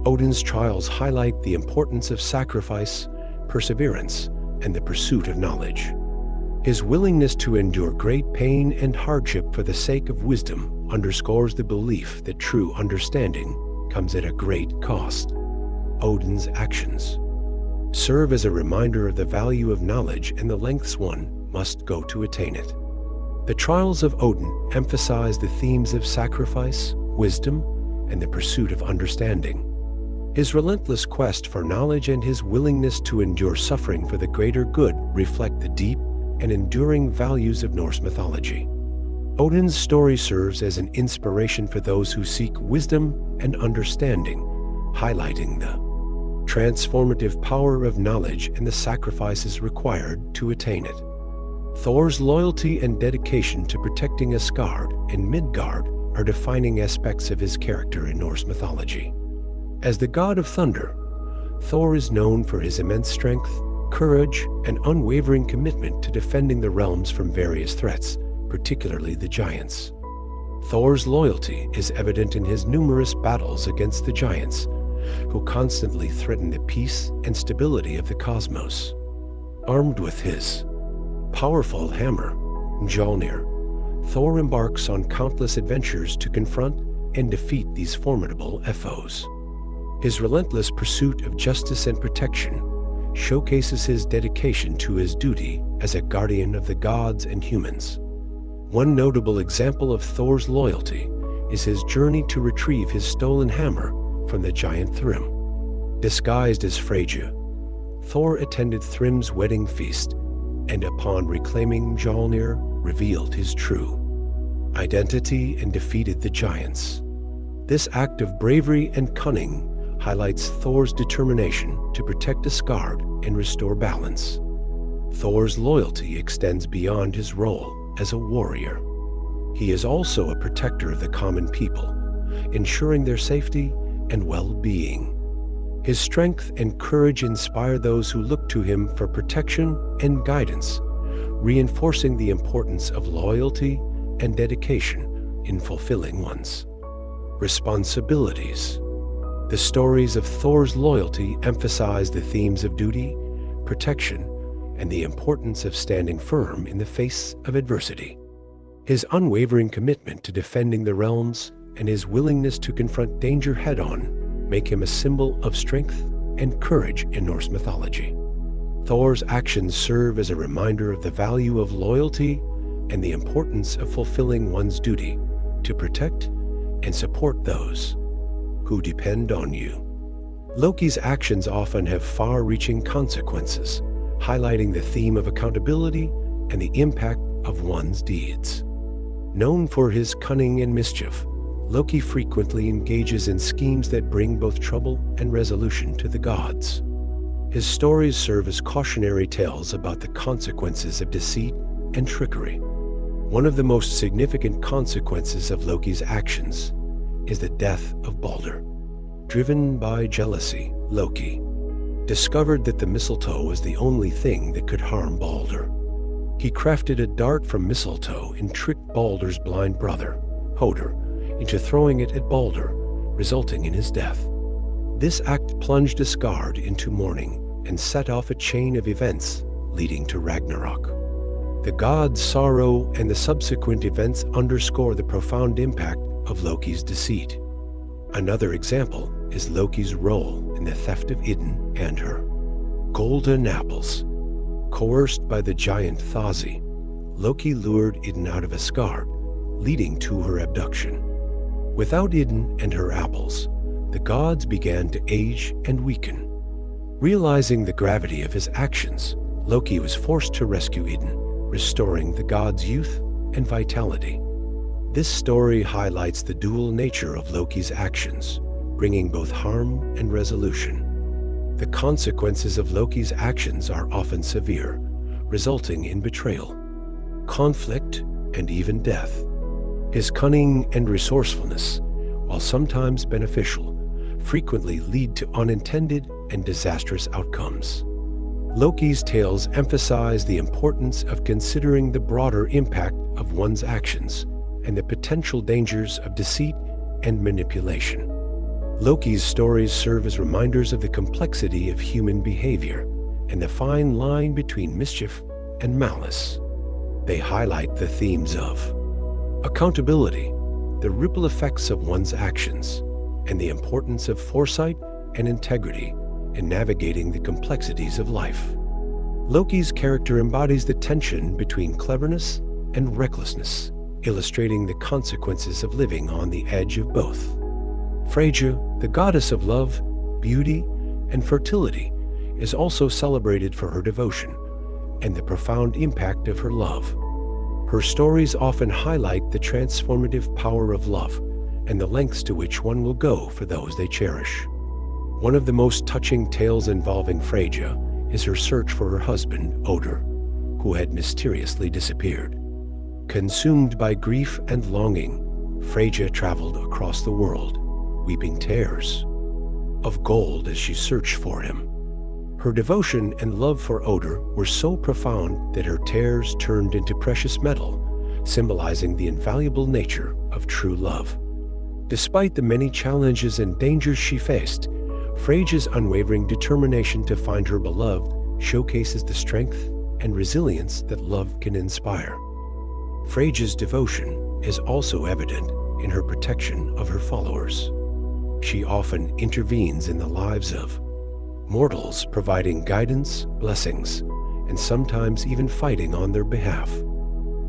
Odin's trials highlight the importance of sacrifice, perseverance, and the pursuit of knowledge. His willingness to endure great pain and hardship for the sake of wisdom underscores the belief that true understanding comes at a great cost. Odin's actions serve as a reminder of the value of knowledge and the lengths one must go to attain it. The trials of Odin emphasize the themes of sacrifice, wisdom, and the pursuit of understanding. His relentless quest for knowledge and his willingness to endure suffering for the greater good reflect the deep and enduring values of Norse mythology. Odin's story serves as an inspiration for those who seek wisdom and understanding, highlighting the transformative power of knowledge and the sacrifices required to attain it. Thor's loyalty and dedication to protecting Asgard and Midgard are defining aspects of his character in Norse mythology. As the god of thunder, Thor is known for his immense strength, courage, and unwavering commitment to defending the realms from various threats, particularly the giants. Thor's loyalty is evident in his numerous battles against the giants, who constantly threaten the peace and stability of the cosmos. Armed with his powerful hammer, Mjolnir, Thor embarks on countless adventures to confront and defeat these formidable foes. His relentless pursuit of justice and protection showcases his dedication to his duty as a guardian of the gods and humans. One notable example of Thor's loyalty is his journey to retrieve his stolen hammer from the giant Thrym. Disguised as Freyja, Thor attended Thrym's wedding feast, and upon reclaiming Mjolnir, revealed his true identity and defeated the giants. This act of bravery and cunning highlights Thor's determination to protect Asgard and restore balance. Thor's loyalty extends beyond his role as a warrior. He is also a protector of the common people, ensuring their safety and well-being. His strength and courage inspire those who look to him for protection and guidance, reinforcing the importance of loyalty and dedication in fulfilling one's responsibilities. The stories of Thor's loyalty emphasize the themes of duty, protection, and the importance of standing firm in the face of adversity. His unwavering commitment to defending the realms and his willingness to confront danger head-on make him a symbol of strength and courage in Norse mythology. Thor's actions serve as a reminder of the value of loyalty and the importance of fulfilling one's duty to protect and support those who depend on you. Loki's actions often have far-reaching consequences, highlighting the theme of accountability and the impact of one's deeds. Known for his cunning and mischief, Loki frequently engages in schemes that bring both trouble and resolution to the gods. His stories serve as cautionary tales about the consequences of deceit and trickery. One of the most significant consequences of Loki's actions is the death of Balder. Driven by jealousy, Loki discovered that the mistletoe was the only thing that could harm Balder. He crafted a dart from mistletoe and tricked Balder's blind brother, Hoder, into throwing it at Balder, resulting in his death. This act plunged Asgard into mourning and set off a chain of events leading to Ragnarok. The gods' sorrow and the subsequent events underscore the profound impact of Loki's deceit. Another example is Loki's role in the theft of Idun and her golden apples. Coerced by the giant Thasi, Loki lured Idun out of Asgard, leading to her abduction. Without Idun and her apples, the gods began to age and weaken. Realizing the gravity of his actions, Loki was forced to rescue Idun, restoring the gods' youth and vitality. This story highlights the dual nature of Loki's actions, bringing both harm and resolution. The consequences of Loki's actions are often severe, resulting in betrayal, conflict, and even death. His cunning and resourcefulness, while sometimes beneficial, frequently lead to unintended and disastrous outcomes. Loki's tales emphasize the importance of considering the broader impact of one's actions and the potential dangers of deceit and manipulation. Loki's stories serve as reminders of the complexity of human behavior and the fine line between mischief and malice. They highlight the themes of accountability, the ripple effects of one's actions, and the importance of foresight and integrity in navigating the complexities of life. Loki's character embodies the tension between cleverness and recklessness, illustrating the consequences of living on the edge of both. Freyja, the goddess of love, beauty, and fertility, is also celebrated for her devotion and the profound impact of her love. Her stories often highlight the transformative power of love and the lengths to which one will go for those they cherish. One of the most touching tales involving Freyja is her search for her husband, Oder, who had mysteriously disappeared. Consumed by grief and longing, Freyja traveled across the world, weeping tears of gold as she searched for him. Her devotion and love for Oder were so profound that her tears turned into precious metal, symbolizing the invaluable nature of true love. Despite the many challenges and dangers she faced, Freyja's unwavering determination to find her beloved showcases the strength and resilience that love can inspire. Freyja's devotion is also evident in her protection of her followers. She often intervenes in the lives of mortals, providing guidance, blessings, and sometimes even fighting on their behalf.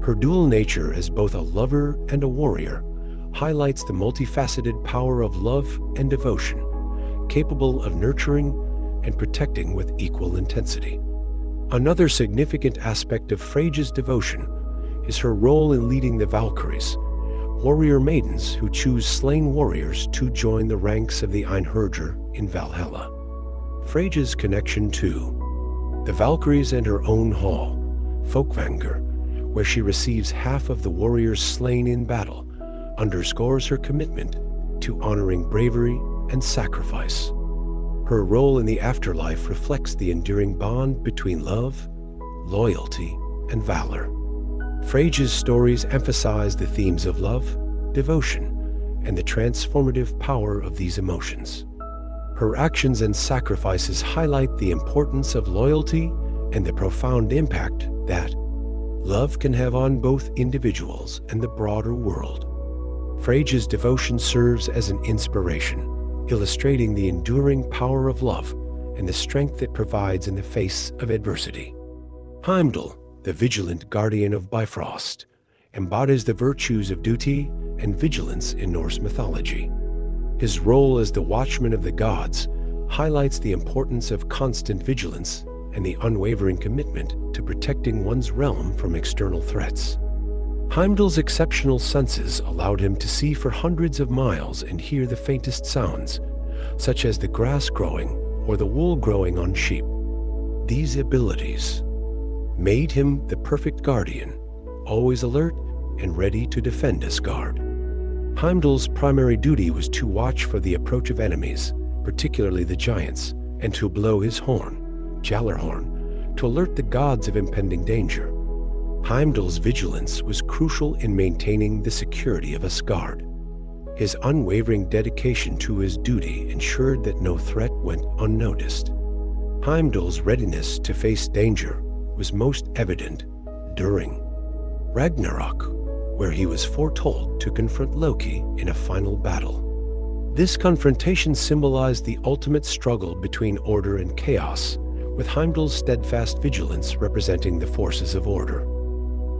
Her dual nature as both a lover and a warrior highlights the multifaceted power of love and devotion, capable of nurturing and protecting with equal intensity. Another significant aspect of Freyja's devotion is her role in leading the Valkyries, warrior maidens who choose slain warriors to join the ranks of the Einherjar in Valhalla. Freyja's connection to the Valkyries and her own hall, Folkvanger, where she receives half of the warriors slain in battle, underscores her commitment to honoring bravery and sacrifice. Her role in the afterlife reflects the enduring bond between love, loyalty, and valor. Freyja's stories emphasize the themes of love, devotion, and the transformative power of these emotions. Her actions and sacrifices highlight the importance of loyalty and the profound impact that love can have on both individuals and the broader world. Freyja's devotion serves as an inspiration, illustrating the enduring power of love and the strength it provides in the face of adversity. Heimdall, the vigilant guardian of Bifrost, embodies the virtues of duty and vigilance in Norse mythology. His role as the watchman of the gods highlights the importance of constant vigilance and the unwavering commitment to protecting one's realm from external threats. Heimdall's exceptional senses allowed him to see for hundreds of miles and hear the faintest sounds, such as the grass growing or the wool growing on sheep. These abilities made him the perfect guardian, always alert and ready to defend Asgard. Heimdall's primary duty was to watch for the approach of enemies, particularly the giants, and to blow his horn, Gjallarhorn, to alert the gods of impending danger. Heimdall's vigilance was crucial in maintaining the security of Asgard. His unwavering dedication to his duty ensured that no threat went unnoticed. Heimdall's readiness to face danger was most evident during Ragnarok, where he was foretold to confront Loki in a final battle. This confrontation symbolized the ultimate struggle between order and chaos, with Heimdall's steadfast vigilance representing the forces of order.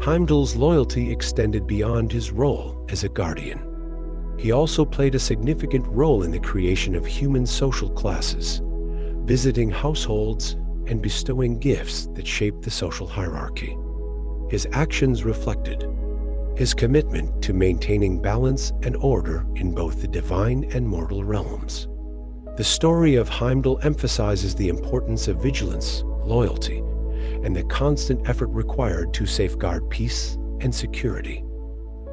Heimdall's loyalty extended beyond his role as a guardian. He also played a significant role in the creation of human social classes, visiting households and bestowing gifts that shaped the social hierarchy. His actions reflected his commitment to maintaining balance and order in both the divine and mortal realms. The story of Heimdall emphasizes the importance of vigilance, loyalty, and the constant effort required to safeguard peace and security.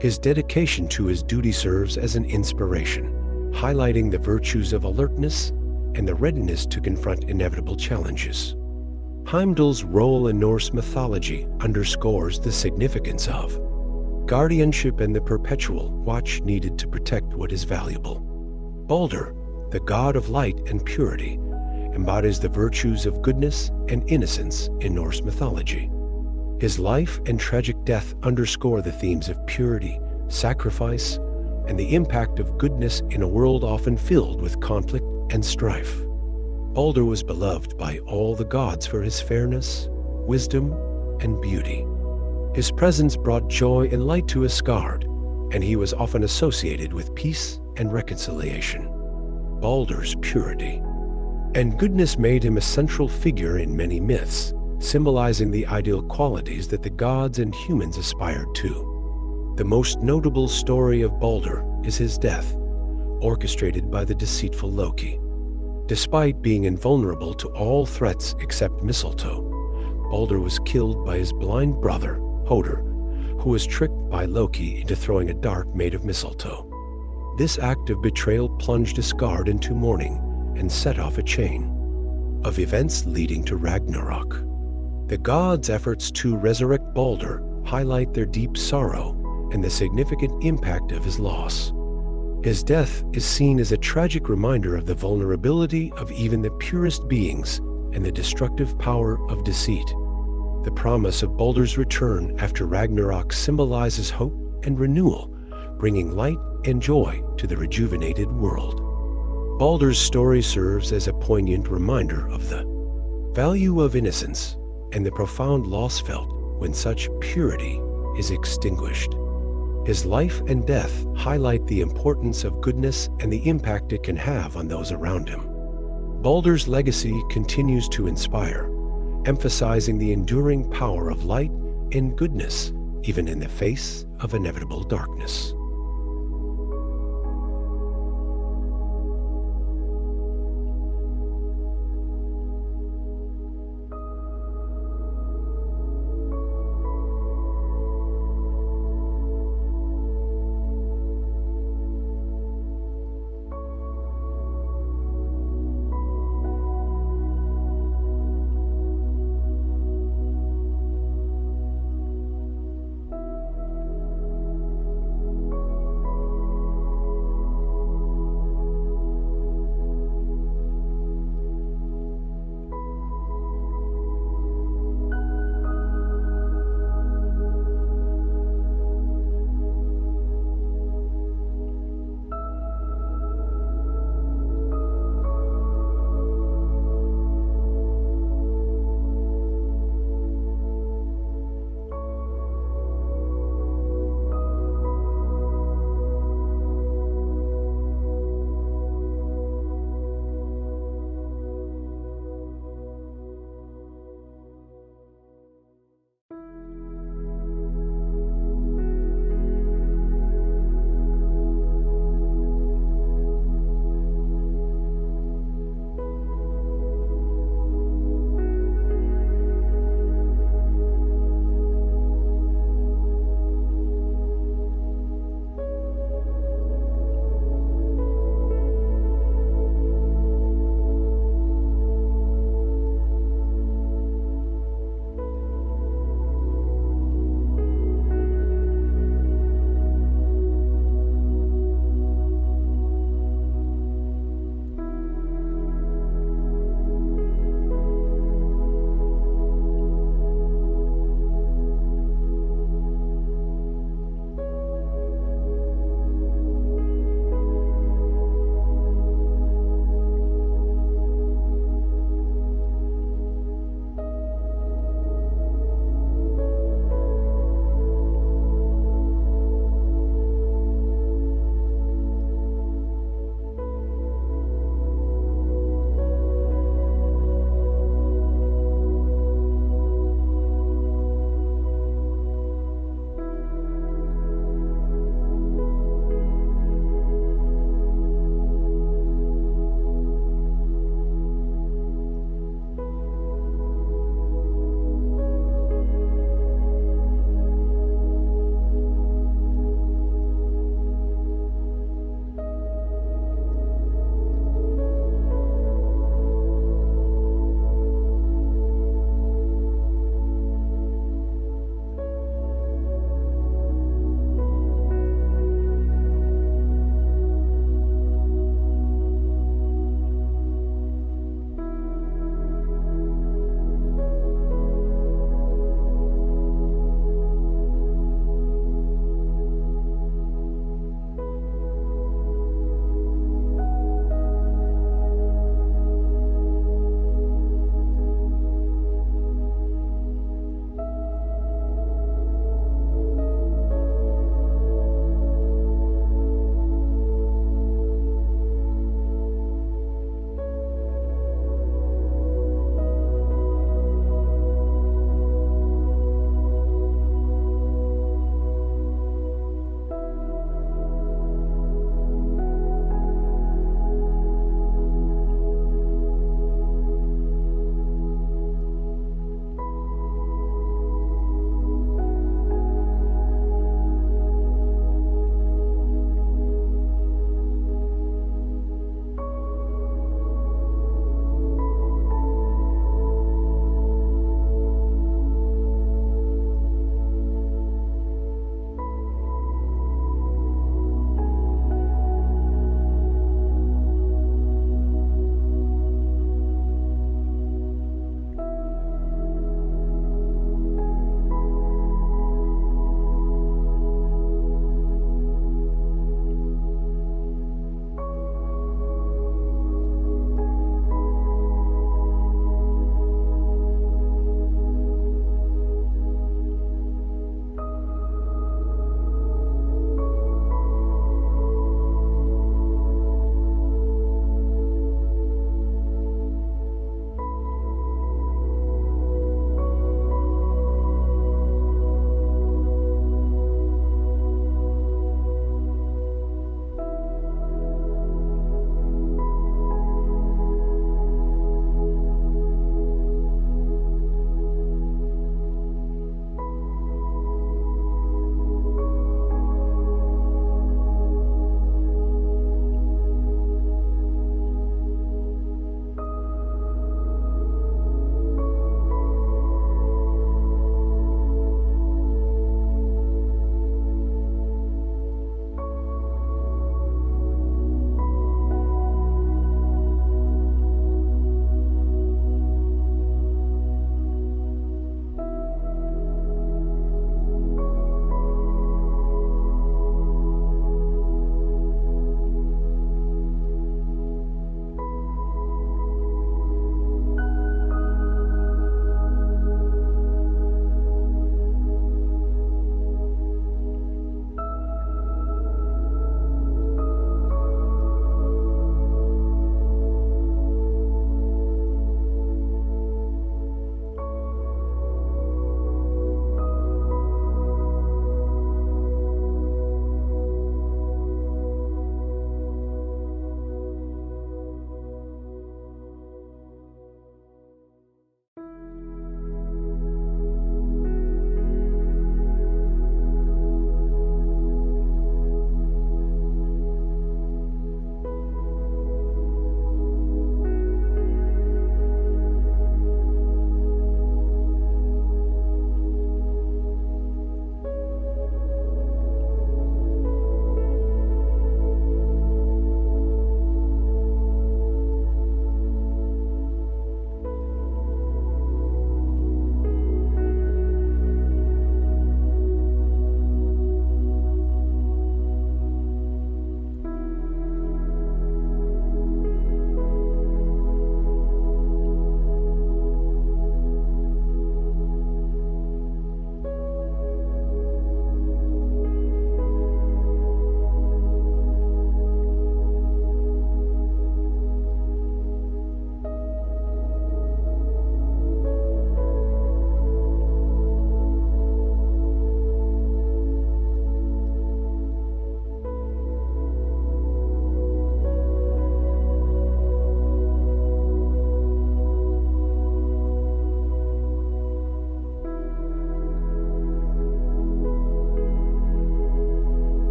His dedication to his duty serves as an inspiration, highlighting the virtues of alertness and the readiness to confront inevitable challenges. Heimdall's role in Norse mythology underscores the significance of guardianship and the perpetual watch needed to protect what is valuable. Baldur, the god of light and purity, embodies the virtues of goodness and innocence in Norse mythology. His life and tragic death underscore the themes of purity, sacrifice, and the impact of goodness in a world often filled with conflict and strife. Baldur was beloved by all the gods for his fairness, wisdom, and beauty. His presence brought joy and light to Asgard, and he was often associated with peace and reconciliation. Baldur's purity and goodness made him a central figure in many myths, symbolizing the ideal qualities that the gods and humans aspired to. The most notable story of Baldur is his death, orchestrated by the deceitful Loki. Despite being invulnerable to all threats except mistletoe, Baldur was killed by his blind brother, Hoder, who was tricked by Loki into throwing a dart made of mistletoe. This act of betrayal plunged Asgard into mourning and set off a chain of events leading to Ragnarok. The gods' efforts to resurrect Baldur highlight their deep sorrow and the significant impact of his loss. His death is seen as a tragic reminder of the vulnerability of even the purest beings and the destructive power of deceit. The promise of Baldur's return after Ragnarok symbolizes hope and renewal, bringing light and joy to the rejuvenated world. Baldur's story serves as a poignant reminder of the value of innocence and the profound loss felt when such purity is extinguished. His life and death highlight the importance of goodness and the impact it can have on those around him. Baldur's legacy continues to inspire, emphasizing the enduring power of light and goodness, even in the face of inevitable darkness.